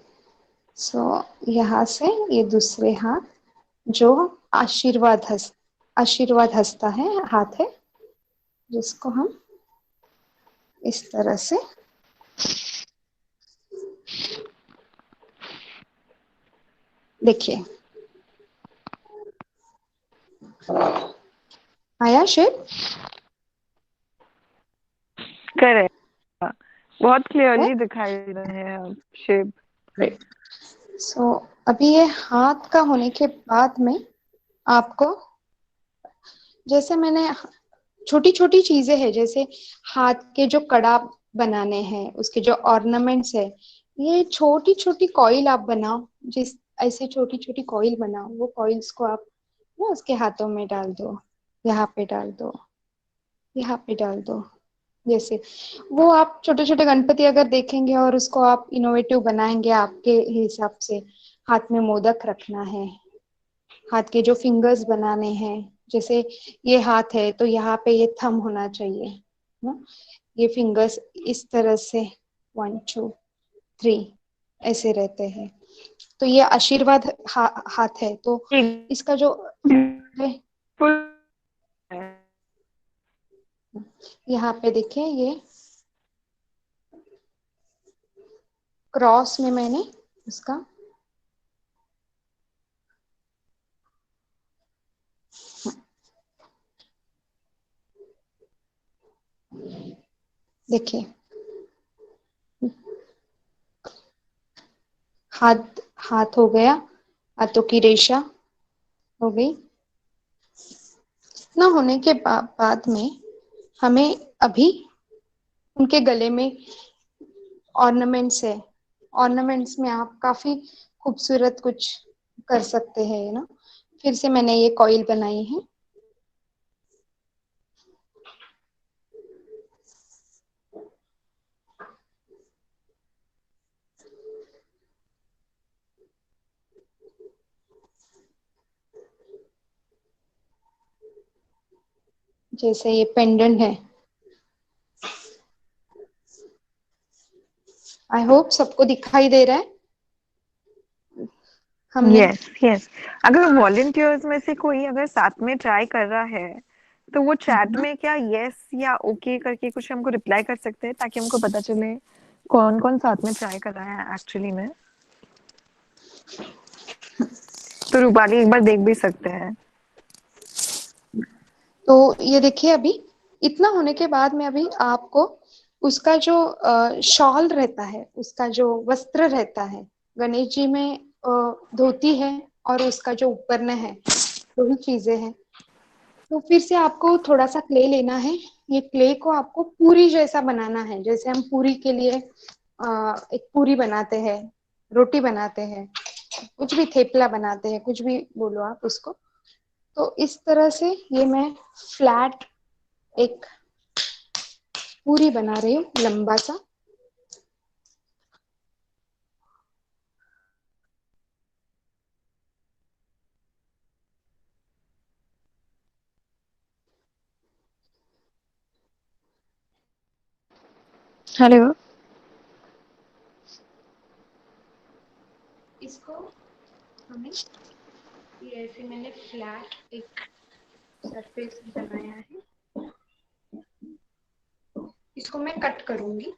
सो यहाँ से ये दूसरे हाथ जो आशीर्वाद हंसता है हाथ है, जिसको हम इस तरह से देखिए, आया शेप करेक्ट, बहुत है? क्लियरली दिखाई दे रहे हैं अब शेप। ग्रेट। सो अभी ये हाथ का होने के बाद में आपको, जैसे मैंने छोटी छोटी चीजें हैं, जैसे हाथ के जो कड़ा बनाने हैं, उसके जो ऑर्नामेंट्स है, ये छोटी छोटी कॉइल आप बनाओ। जिस ऐसे छोटी छोटी कॉइल बनाओ, वो कॉइल्स को आप ना उसके हाथों में डाल दो, यहाँ पे डाल दो, यहाँ पे डाल दो। जैसे वो आप छोटे छोटे गणपति अगर देखेंगे और उसको आप इनोवेटिव बनाएंगे आपके हिसाब से, हाथ में मोदक रखना है, हाथ के जो फिंगर्स बनाने हैं, जैसे ये हाथ है तो यहाँ पे ये थंब होना चाहिए ना, ये फिंगर्स इस तरह से 1 2 3 ऐसे रहते हैं। तो ये आशीर्वाद हाथ है, तो इसका जो है, फुल। यहाँ पे देखिए, ये क्रॉस में मैंने उसका देखिए, हाथ हाथ हो गया, हाथों की रेशा हो गई ना। होने के बाद में हमें अभी उनके गले में ऑर्नामेंट्स है। ऑर्नामेंट्स में आप काफी खूबसूरत कुछ कर सकते हैं ना। फिर से मैंने ये कॉइल बनाई है। जैसे ये पेंडेंट है। आई होप सबको दिखाई दे रहा है। हमने यस यस, अगर वॉलंटियर्स में से कोई अगर साथ में ट्राई कर रहा है तो वो चैट में क्या यस या ओके करके कुछ हमको रिप्लाई कर सकते हैं, ताकि हमको पता चले कौन कौन साथ में ट्राई कर रहा है एक्चुअली में। तो रूपाली एक बार देख भी सकते हैं। तो ये देखिए, अभी इतना होने के बाद में अभी आपको उसका जो शॉल रहता है, उसका जो वस्त्र रहता है, गणेश जी में धोती है और उसका जो उपरन है, दो ही चीजें हैं। तो फिर से आपको थोड़ा सा क्ले लेना है। ये क्ले को आपको पूरी जैसा बनाना है, जैसे हम पूरी के लिए एक पूरी बनाते हैं, रोटी बनाते हैं, कुछ भी थेपला बनाते हैं, कुछ भी बोलो आप उसको। तो इस तरह से ये मैं फ्लैट एक पूरी बना रही हूँ, लंबा सा। हेलो। इसको हमें ये ऐसे मैंने फ्लैट एक सरफेस बनाया है, इसको मैं कट करूंगी।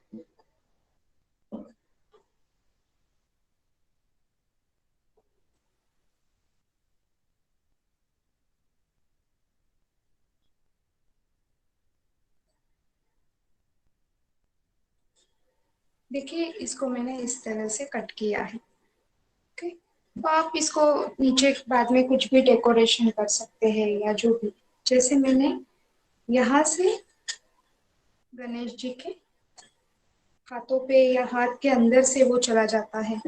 देखिए, इसको मैंने इस तरह से कट किया है। ओके, तो आप इसको नीचे बाद में कुछ भी डेकोरेशन कर सकते हैं या जो भी। जैसे मैंने यहाँ से गणेश जी के हाथों पे या हाथ के अंदर से वो चला जाता है,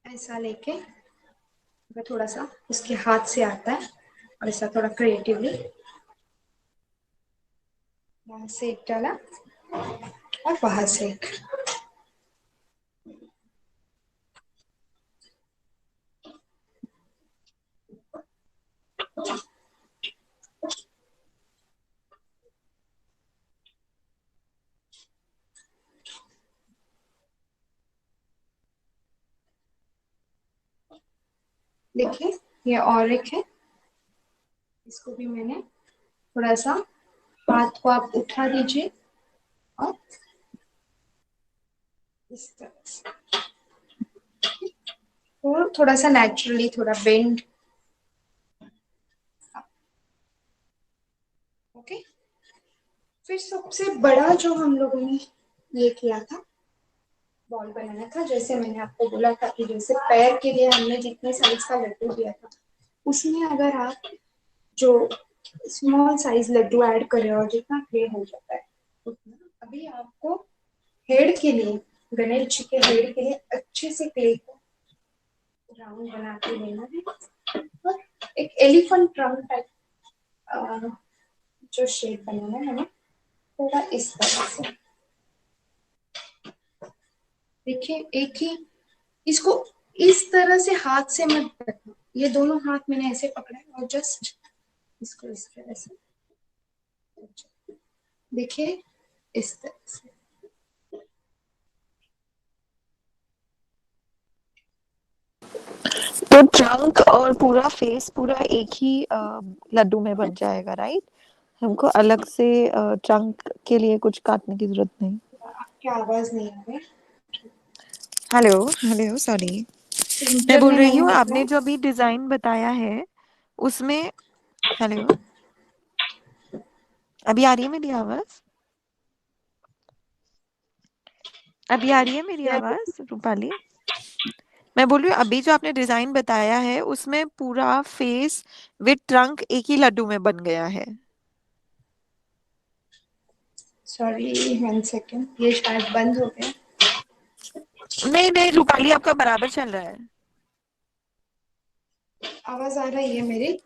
ऐसा लेके अगर थोड़ा सा उसके हाथ से आता है और ऐसा थोड़ा क्रिएटिवली यहाँ से एक डाला और वहां से एक। देखिए ये और एक है, इसको भी मैंने थोड़ा सा, हाथ को आप उठा दीजिए और इस तरह से, और थोड़ा सा नेचुरली थोड़ा बेंड। ओके, फिर सबसे बड़ा जो हम लोगों ने ये किया था, बॉल बनाना था, जैसे मैंने आपको बोला था कि जैसे पैर के लिए हमने जितने साइज का लड्डू दिया था, उसमें अगर आप जो स्मॉल साइज लड्डू ऐड करें और जितना क्ले हो जाता है उतना, अभी आपको हेड के लिए, गणेश जी के हेड के लिए अच्छे से क्ले को राउंड बना के लेना है और एक एलिफेंट ट्रंक टाइप जो शेप बनाना है हमें, थोड़ा इस तरह से। देखिए एक ही, इसको इस तरह से हाथ से मत पकड़ना, ये दोनों हाथ मैंने ऐसे पकड़ा है और जस्ट इसको इस तरह से, देखिए इस तरह से। तो ट्रंक और पूरा फेस पूरा एक ही लड्डू में बन जाएगा, राइट? हमको अलग से ट्रंक के लिए कुछ काटने की जरूरत नहीं। आपकी आवाज नहीं आ रही। Hello hello, sorry. मैं सेंटर बोल में रही मैंने हूँ, पकड़ा आपने है। जो अभी डिजाइन बताया है उसमें, हेलो, अभी आ रही है मेरी आवाज? अभी आ रही है मेरी या आवाज रूपाली? मैं बोल रही हूँ, अभी जो आपने डिजाइन बताया है उसमें पूरा फेस विद ट्रंक एक ही लड्डू में बन गया है। सॉरी 1 सेकेंड, ये शायद बंद हो गया। नहीं नहीं रूपाली, आपका बराबर चल रहा है। आवाज आ रही है मेरी?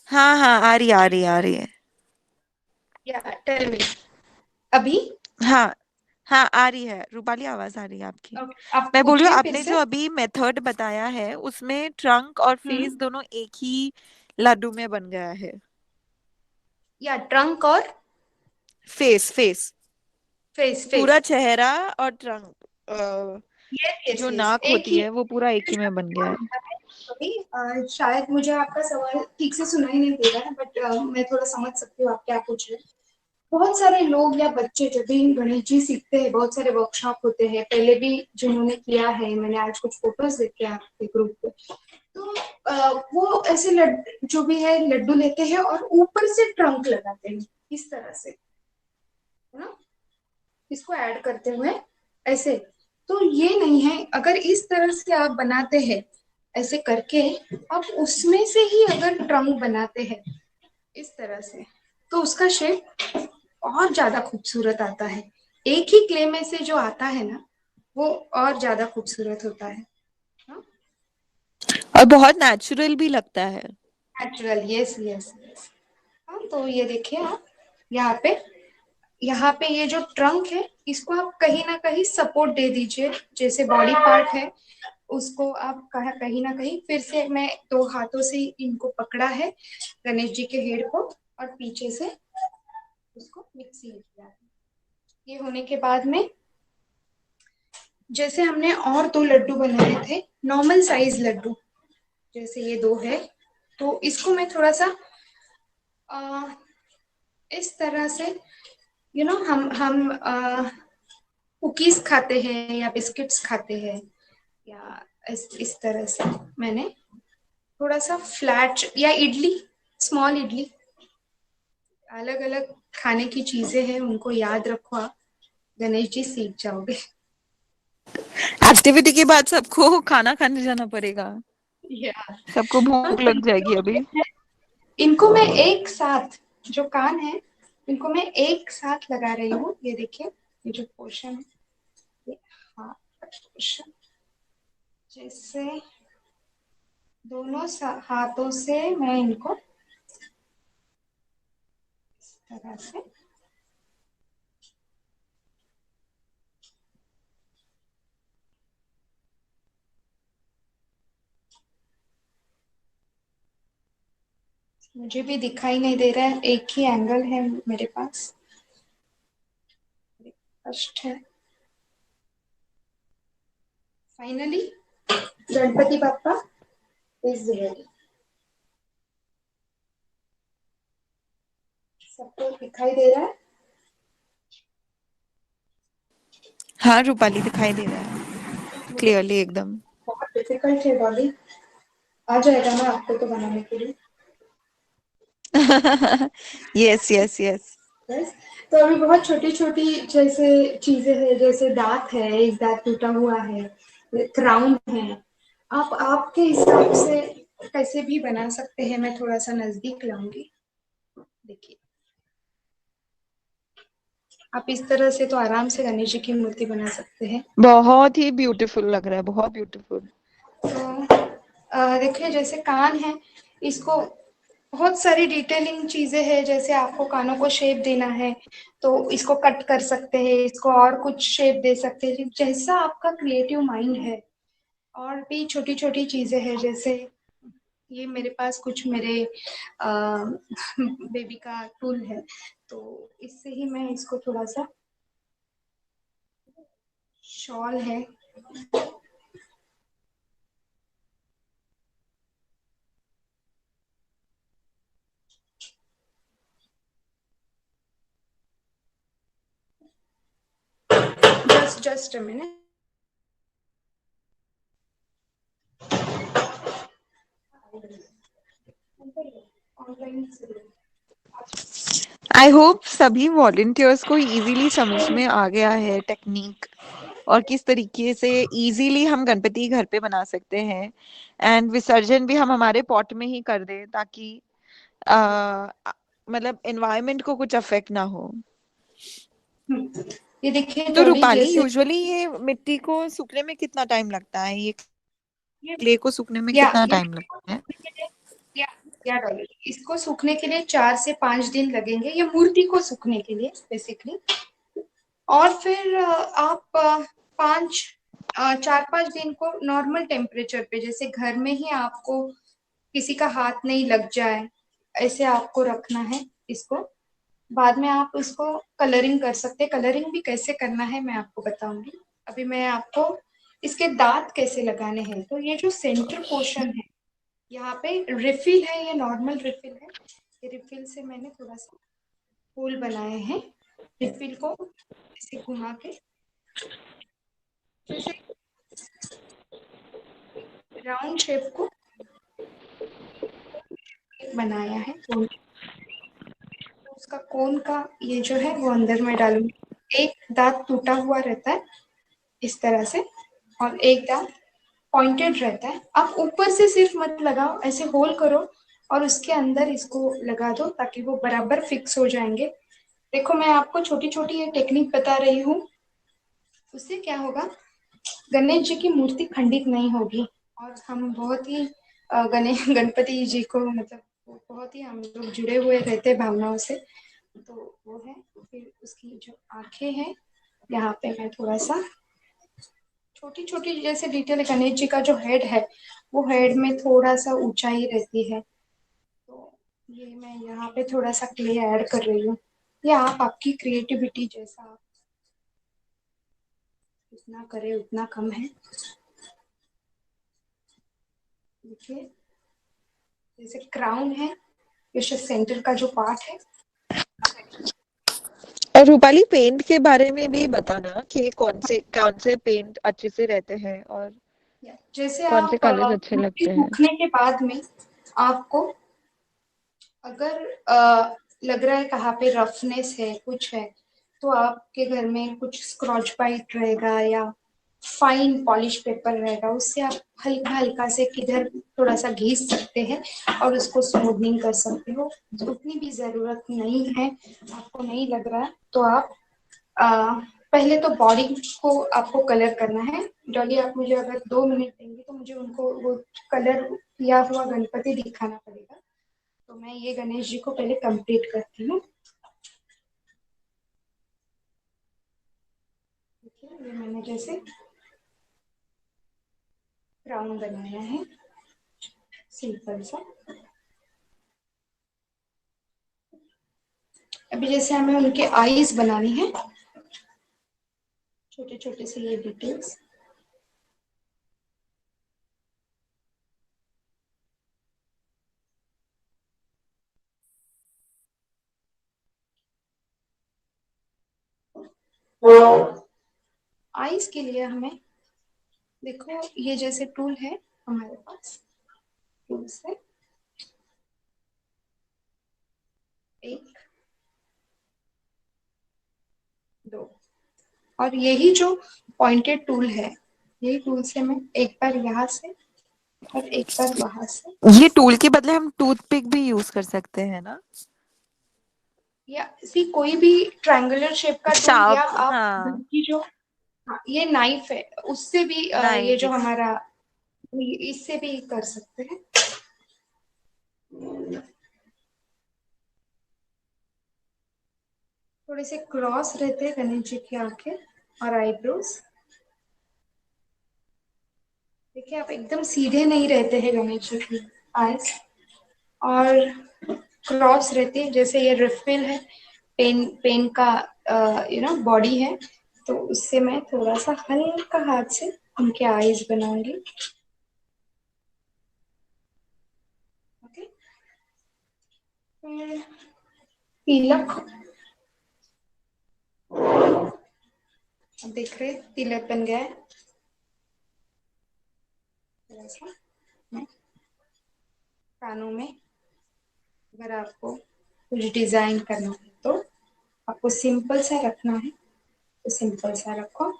हाँ हाँ, आ रही आ रही आ रही है। या टेल मी अभी। हाँ हाँ, आ रही है रूपाली, आवाज आ रही है आपकी। आप मैं बोल रही हूँ, पूछिए फिर आपने से। जो अभी मेथड बताया है उसमें ट्रंक और हम्म, फेस दोनों एक ही लड्डू में बन गया है। या ट्रंक और फेस फेस, फेस पूरा फेस। चेहरा और ट्रंक, यस यस जो यस, नाक एक होती ही। है वो पूरा एक ही में बन गया है। अभी शायद मुझे आपका सवाल ठीक से सुनाई नहीं दे रहा है, बट मैं थोड़ा समझ सकती हूँ आप क्या पूछ रहे हैं। बहुत सारे लोग या बच्चे जब भी गणेश जी सीखते हैं, बहुत सारे वर्कशॉप होते हैं, पहले भी जिन्होंने किया है, मैंने आज कुछ फोटोज देखे आपके ग्रुप पे, तो वो ऐसे जो भी है लड्डू लेते हैं और ऊपर से ट्रंक लगाते हैं इस तरह से, है ना, इसको ऐड करते हुए ऐसे। तो ये नहीं है, अगर इस तरह से आप बनाते हैं ऐसे करके, आप उसमें से ही अगर ट्रंक बनाते हैं इस तरह से, तो उसका शेप और ज्यादा खूबसूरत आता है। एक ही क्ले में से जो आता है ना, वो और ज्यादा खूबसूरत होता है। और बहुत नेचुरल भी लगता है। Natural, yes yes yes. हाँ, तो ये देखिए आप यहाँ पे, यहाँ पे ये जो ट्रंक है, इसको आप कहीं ना कहीं सपोर्ट दे दीजिए, जैसे बॉडी पार्ट है उसको आप कहीं ना कहीं, फिर से मैं 2 हाथों से इनको पकड़ा है, गणेश जी के हेड को, और पीछे से उसको मिक्सी किया। ये होने के बाद में, जैसे हमने और 2 लड्डू बनाए थे, नॉर्मल साइज लड्डू, जैसे ये 2 है, तो इसको मैं थोड़ा सा आ, इस तरह से, हम कुकीज खाते हैं या बिस्किट्स खाते हैं, या इस तरह से मैंने थोड़ा सा फ्लैट, या इडली, स्मॉल इडली, अलग अलग खाने की चीजें हैं, उनको याद रखो आप, गणेश जी सीख जाओगे। एक्टिविटी के बाद सबको खाना खाने जाना पड़ेगा, या सबको हाँ, भूख तो लग जाएगी अभी। इनको मैं एक साथ, जो कान है, इनको मैं एक साथ लगा रही हूँ। ये देखिए, ये जो पोर्शन है, ये हाथ का पोर्शन, जैसे दोनों हाथों से मैं इनको इस तरह से मुझे भी दिखाई नहीं दे रहा है, एक ही एंगल है मेरे पास। फर्स्ट है। Finally Ganpati Bappa is ready. सबको दिखाई दे रहा है? हाँ रूपाली, दिखाई दे रहा है क्लियरली एकदम। बहुत डिफिकल्ट है डॉली। आ जाएगा ना आपको तो बनाने के लिए? Yes yes yes. बस। तो अभी बहुत छोटी छोटी जैसे चीजें हैं, जैसे दांत है, एक दांत टूटा हुआ है, क्राउन है। आप आपके हिसाब से कैसे भी बना सकते हैं। मैं थोड़ा सा नजदीक लाऊंगी, देखिए। आप इस तरह से तो आराम से गणेश जी की मूर्ति बना सकते हैं। बहुत ही ब्यूटीफुल लग रहा है, बहुत ब्यूटीफुल। तो देखिए, जैसे कान है, इसको बहुत सारी डिटेलिंग चीजें हैं। जैसे आपको कानों को शेप देना है तो इसको कट कर सकते हैं, इसको और कुछ शेप दे सकते हैं, जैसा आपका क्रिएटिव माइंड है। और भी छोटी छोटी चीजें हैं, जैसे ये मेरे पास कुछ मेरे बेबी का टूल है, तो इससे ही मैं इसको थोड़ा सा, शॉल है, just a minute. I hope सभी वॉलंटियर्स को इजीली समझ में आ गया है टेक्निक, और किस तरीके से इजीली हम गणपति घर पे बना सकते हैं। एंड विसर्जन भी हम हमारे पॉट में ही कर दें, ताकि अ, मतलब एनवायरनमेंट को कुछ अफेक्ट ना हो। ये देखिए तो डॉली, रूपाली, जैसे यूजुअली ये मिट्टी को सूखने में कितना टाइम लगता है, ये क्ले को सूखने में या कितना टाइम लगता है? या या डॉली, इसको सूखने के लिए 4 से 5 दिन लगेंगे, ये मूर्ति को सूखने के लिए बेसिकली। और फिर आप 4-5 दिन को नॉर्मल टेम्परेचर पे, जैसे घर में ही आपको किसी का हाथ नहीं लग जाए, ऐसे आपको रखना है इसको। बाद में आप इसको कलरिंग कर सकते हैं। कलरिंग भी कैसे करना है मैं आपको बताऊंगी। अभी मैं आपको इसके दांत कैसे लगाने हैं। तो ये जो सेंटर पोर्शन है, यहाँ पे रिफिल है, ये नॉर्मल रिफिल है। ये रिफिल से मैंने थोड़ा सा होल बनाए हैं। रिफिल को ऐसे घुमा के जैसे राउंड शेप को बनाया है। कोन, उसका कोन का ये जो है वो अंदर में डालूंगी। एक दांत टूटा हुआ रहता है इस तरह से, और एक दांत पॉइंटेड रहता है। आप ऊपर से सिर्फ मत लगाओ, ऐसे होल करो और उसके अंदर इसको लगा दो, ताकि वो बराबर फिक्स हो जाएंगे। देखो, मैं आपको छोटी छोटी ये टेक्निक बता रही हूँ, उससे क्या होगा, गणेश जी की मूर्ति खंडित नहीं होगी। और हम बहुत ही गणेश गणपति जी को मतलब बहुत ही हम लोग जुड़े हुए रहते हैं भावनाओं से। तो वो है। फिर उसकी जो आंखें हैं, यहाँ पे मैं थोड़ा सा छोटी छोटी जैसे डिटेल, गणेश जी का जो हेड है, वो हेड में थोड़ा सा ऊंचाई रहती है, तो ये मैं यहाँ पे थोड़ा सा क्ले ऐड कर रही हूँ। या आप आपकी क्रिएटिविटी जैसा आप जितना करें उतना कम है। देखिए, जैसे क्राउन है, जैसे सेंटर का जो पार्ट है। और रूपाली, पेंट के बारे में भी बताना कि कौन से पेंट अच्छे से रहते हैं, और जैसे कौन से आप कलर्स अच्छे मूर्ति लगते हैं। सूखने के बाद में आपको अगर लग रहा है कहाँ पे रफनेस है, कुछ है, तो आपके घर में कुछ स्क्रॉच बाइट रहेगा या फाइन पॉलिश पेपर रहेगा, उससे आप हल्का हल्का से किधर थोड़ा सा घिस सकते हैं और उसको स्मूथनिंग कर सकते हो। उतनी भी जरूरत नहीं है, आपको नहीं लग रहा है तो आप आ, पहले तो बॉडी को आपको कलर करना है। डॉली, आप मुझे अगर 2 मिनट देंगे तो मुझे उनको वो कलर किया हुआ गणपति दिखाना पड़ेगा। तो मैं ये गणेश जी को पहले कंप्लीट करती हूँ। देखिए, ये मैंने जैसे क्राउन बनाया है, सिंपल सा। अभी जैसे हमें उनके आईज बनानी है, छोटे छोटे से ये डिटेल्स। आईज के लिए हमें देखो ये जैसे टूल है हमारे पास, टूल से एक, दो, और यही जो पॉइंटेड टूल है, यही टूल से मैं एक बार यहाँ से और एक बार वहां से, ये टूल के बदले हम टूथपिक भी यूज कर सकते हैं ना? या इसी कोई भी ट्रायंगुलर शेप का टूल, या शार्प, आप घर हाँ। की जो, हाँ, ये नाइफ है उससे भी ये जो नाइस। हमारा, इससे भी कर सकते हैं। थोड़े से क्रॉस रहते हैं गणेश जी की आंखें और आईब्रोज। देखिए आप एकदम सीधे नहीं रहते हैं गणेश जी की आईज, और क्रॉस रहती है, जैसे ये रिफिल है, पेन पेन का बॉडी है, तो उससे मैं थोड़ा सा हल्का हाथ से उनके आईज बनाऊंगी। ओके, फिर तिलक, अब देख रहे तिलक बन गया है थोड़ा सा। मैं कानों में अगर आपको कुछ डिजाइन करना है तो आपको सिंपल सा रखना है तो सिंपल सा रखो।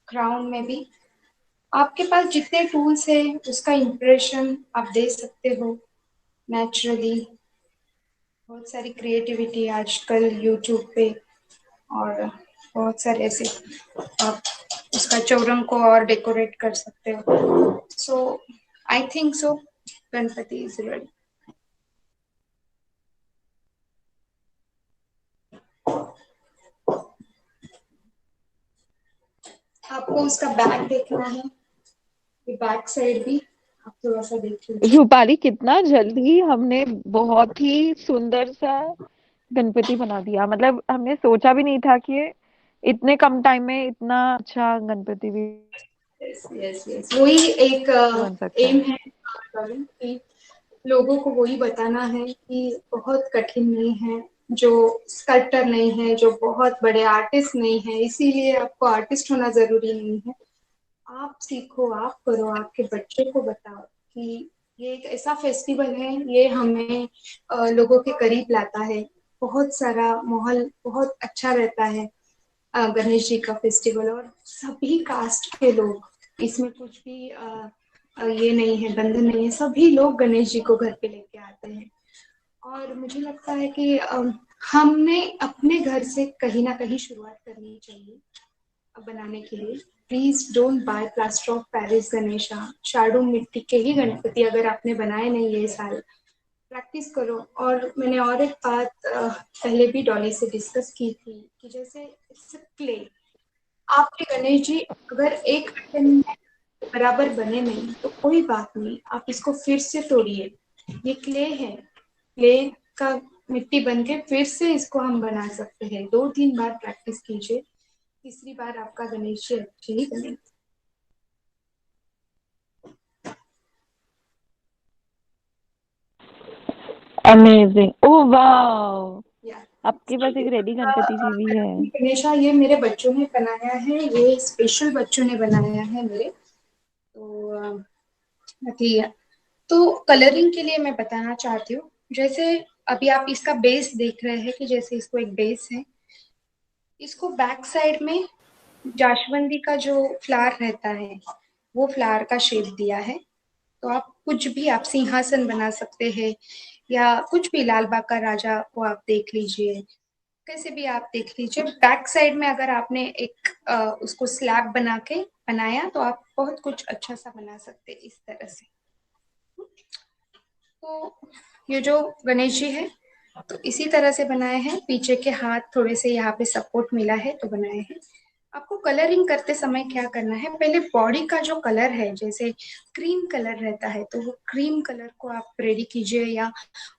क्राउन में भी आपके पास जितने टूल्स है उसका इम्प्रेशन आप दे सकते हो नेचुरली। बहुत सारी क्रिएटिविटी आजकल यूट्यूब पे, और बहुत सारे ऐसे आप उसका चौरंग को और डेकोरेट कर सकते हो। So I think so Ganpati is ready. आपको उसका बैक देखना है, ये बैक साइड भी आप थोड़ा सा देख लीजिए। रूपाली, कितना जल्दी हमने बहुत ही सुंदर सा गणपति बना दिया। मतलब हमने सोचा भी नहीं था कि ये इतने कम टाइम में इतना अच्छा गणपति भी यस यस यस, वही एक बन सकता एम है। है कि लोगों को वही बताना है कि बहुत कठिन नहीं है, जो स्कल्प्टर नहीं है, जो बहुत बड़े आर्टिस्ट नहीं है, इसीलिए आपको आर्टिस्ट होना जरूरी नहीं है। आप सीखो, आप करो, आपके बच्चे को बताओ कि ये एक ऐसा फेस्टिवल है, ये हमें लोगों के करीब लाता है। बहुत सारा माहौल बहुत अच्छा रहता है गणेश जी का फेस्टिवल, और सभी कास्ट के लोग, इसमें कुछ भी ये नहीं है, बंधन नहीं है, सभी लोग गणेश जी को घर पे लेके आते हैं। और मुझे लगता है कि हमने अपने घर से कहीं ना कहीं शुरुआत करनी चाहिए बनाने के लिए। Please don't buy plaster of Paris Ganesha, शाडू मिट्टी के ही गणपति अगर आपने बनाए नहीं ये साल, प्रैक्टिस करो। और मैंने और एक बात पहले भी डॉली से डिस्कस की थी कि जैसे क्ले, आपके गणेश जी अगर एक घंटे में बराबर बने नहीं तो कोई बात नहीं, आप इसको फिर से तोड़िए, ये क्ले है, क्ले का मिट्टी बन के फिर से इसको हम बना सकते हैं। 2-3 बार प्रैक्टिस कीजिए, तीसरी बार आपका गणेश जी अच्छे ही बनेंगे। अमेजिंग, ओह वाह, या आपके पास एक रेडी गणपति जी भी है। गणेशा ये मेरे बच्चों ने बनाया है, ये स्पेशल बच्चों ने बनाया है मेरे, तो ठीक है। तो कलरिंग के लिए मैं बताना चाहती हूँ, जैसे अभी आप इसका बेस देख रहे हैं कि जैसे इसको एक बेस है, इसको बैक साइड में जाशवंदी का जो फ्लावर रहता है वो फ्लावर का शेप दिया है। तो आप कुछ भी, आप सिंहासन बना सकते हैं, या कुछ भी, लाल बाग का राजा को आप देख लीजिए, कैसे भी आप देख लीजिए। बैक साइड में अगर आपने एक उसको स्लैब बना के बनाया तो आप बहुत कुछ अच्छा सा बना सकते हैं इस तरह से। तो ये जो गणेश जी है तो इसी तरह से बनाए हैं, पीछे के हाथ थोड़े से यहाँ पे सपोर्ट मिला है तो बनाए हैं। आपको कलरिंग करते समय क्या करना है, पहले बॉडी का जो कलर है, जैसे क्रीम कलर रहता है तो वो क्रीम कलर को आप रेडी कीजिए, या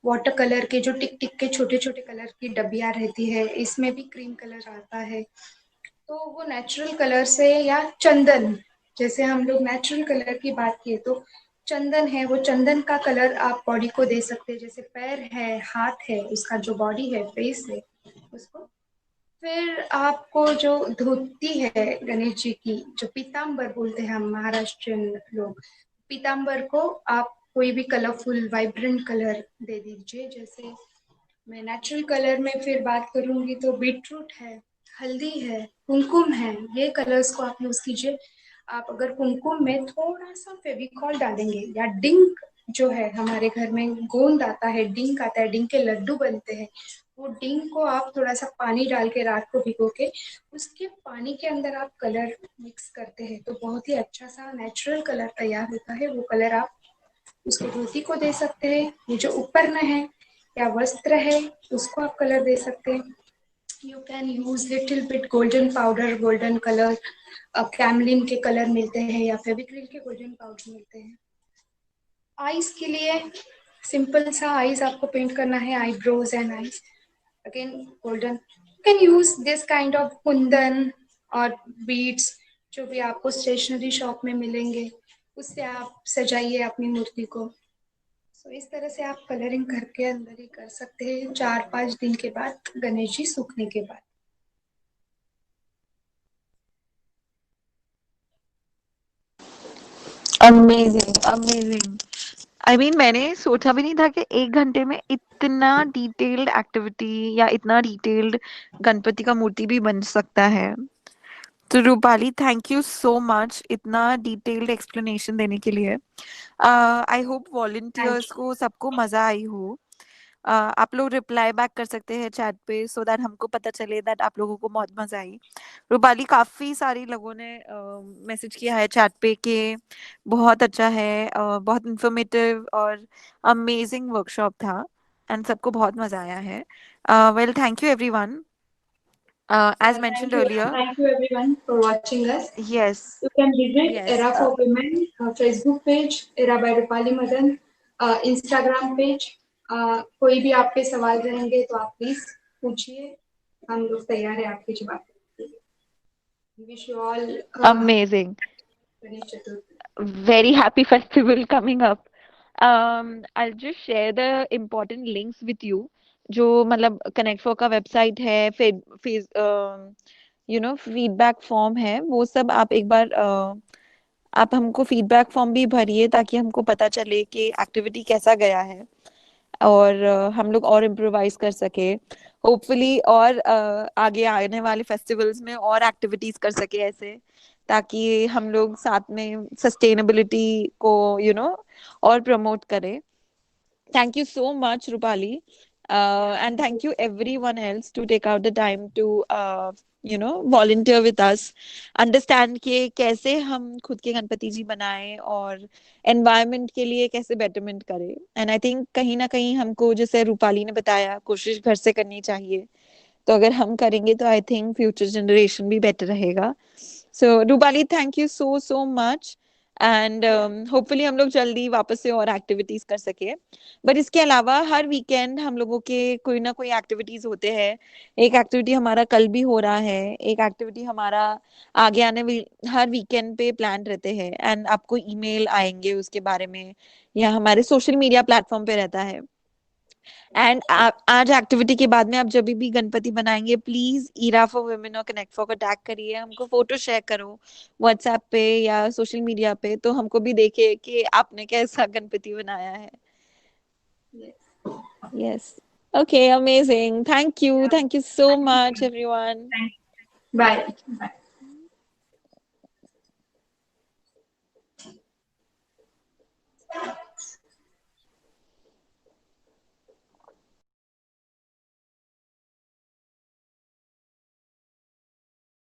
वाटर कलर के जो टिक टिक के छोटे छोटे कलर की डब्बियां रहती है, इसमें भी क्रीम कलर आता है। तो वो नेचुरल कलर से, या चंदन, जैसे हम लोग नेचुरल कलर की बात किए तो चंदन है, वो चंदन का कलर आप बॉडी को दे सकते हैं, जैसे पैर है, हाथ है, उसका जो बॉडी है, फेस है, उसको। फिर आपको जो धोती है गणेश जी की, जो पीताम्बर बोलते हैं हम महाराष्ट्रियन लोग, पीताम्बर को आप कोई भी कलरफुल वाइब्रेंट कलर दे दीजिए। जैसे मैं नेचुरल कलर में फिर बात करूंगी तो बीटरूट है, हल्दी है, कुमकुम है, ये कलर्स को आप यूज कीजिए। आप अगर कुमकुम में थोड़ा सा फेविकॉल डालेंगे, या डिंक जो है हमारे घर में गोंद आता है, डिंक आता है, डिंक के लड्डू बनते हैं, वो डिंक को आप थोड़ा सा पानी डाल के रात को भिगो के उसके पानी के अंदर आप कलर मिक्स करते हैं तो बहुत ही अच्छा सा नेचुरल कलर तैयार होता है। वो कलर आप उसको धोती को दे सकते हैं, ये जो उपरन है या वस्त्र है उसको आप कलर दे सकते हैं। You can use little bit golden powder, golden colour, Camlin के कलर मिलते हैं या फेविक्रिल के गोल्डन पाउडर मिलते हैं। आईज के लिए सिंपल सा आईज आपको पेंट करना है, eyebrows and eyes, again golden. You can use this kind of Kundan और बीड्स, जो भी आपको स्टेशनरी शॉप में मिलेंगे, उससे आप सजाइए अपनी मूर्ति को। सो इस तरह से आप कलरिंग घर के अंदर ही कर सकते हैं 4-5 दिन के बाद, गणेश जी सूखने के बाद। Amazing amazing. आई मीन मैंने सोचा भी नहीं था कि 1 घंटे में इतना डिटेल्ड एक्टिविटी या इतना डिटेल्ड गणपति का मूर्ति भी बन सकता है। तो Rupali, thank you so much इतना डिटेल्ड एक्सप्लेनेशन देने के लिए। आई होप थैंक वॉलंटियर्स को सबको मजा आई हो। आप लोग रिप्लाई बैक कर सकते हैं चैट पे, सो दैट हमको पता चले दैट आप लोगों को बहुत मजा आई। रूपाली, काफी सारी लोगों ने मैसेज किया है चैट पे कि बहुत अच्छा है, बहुत इंफॉर्मेटिव और अमेजिंग वर्कशॉप था, एंड सबको बहुत मजा आया है। Well, thank you everyone. As mentioned earlier, thank you everyone for watching us. yes, You can visit yes, Era for Women Facebook page, Era by Rupali Madan, Instagram page. कोई भी आपके सवाल रहेंगे तो आप प्लीज पूछिए, हम लोग तैयार है आपके जवाब देने के लिए। Wish you all amazing. Ganesh Chaturthi. Very happy festival coming up. I'll just share the important links with you. जो मतलब कनेक्ट फॉर का वेबसाइट है, फिर फेस फीडबैक फॉर्म है, वो सब आप एक बार आप हमको फीडबैक फॉर्म भी भरिए ताकि हमको पता चले कि एक्टिविटी कैसा गया है, और हम लोग और इम्प्रोवाइज कर सके होपफुली, और आगे आने वाले फेस्टिवल्स में और एक्टिविटीज कर सके ऐसे, ताकि हम लोग साथ में सस्टेनेबिलिटी को और प्रमोट करें। Thank you so much, Rupali. And thank you everyone else to take out the time to volunteer with us, understand कि कैसे हम खुद के गणपति जी बनाएं और environment के लिए कैसे betterment करें। And I think कहीं ना कहीं हमको, जैसे रूपाली ने बताया, कोशिश घर से करनी चाहिए। तो अगर हम करेंगे तो आई थिंक फ्यूचर जनरेशन भी बेटर रहेगा। So Rupali, thank you so so much, and hopefully हम लोग जल्दी वापस से और एक्टिविटीज कर सके। बट इसके अलावा हर वीकेंड हम लोगों के कोई ना कोई एक्टिविटीज होते हैं। एक एक्टिविटी हमारा कल भी हो रहा है, एक एक्टिविटी हमारा आगे हर वीकेंड पे प्लान रहते हैं, एंड आपको ईमेल आएंगे उसके बारे में, या हमारे सोशल मीडिया प्लेटफॉर्म पे रहता है। एंड आज एक्टिविटी के बाद में आप जब भी गणपति बनाएंगे, प्लीज ईरा फॉर वुमेन और कनेक्ट फॉर को टैग करिए, हमको फोटो शेयर करो व्हाट्सएप पे या सोशल मीडिया पे, तो हमको भी देखे कि आपने कैसा गणपति बनाया है। Yes, okay, amazing, thank you so much everyone. Bye bye.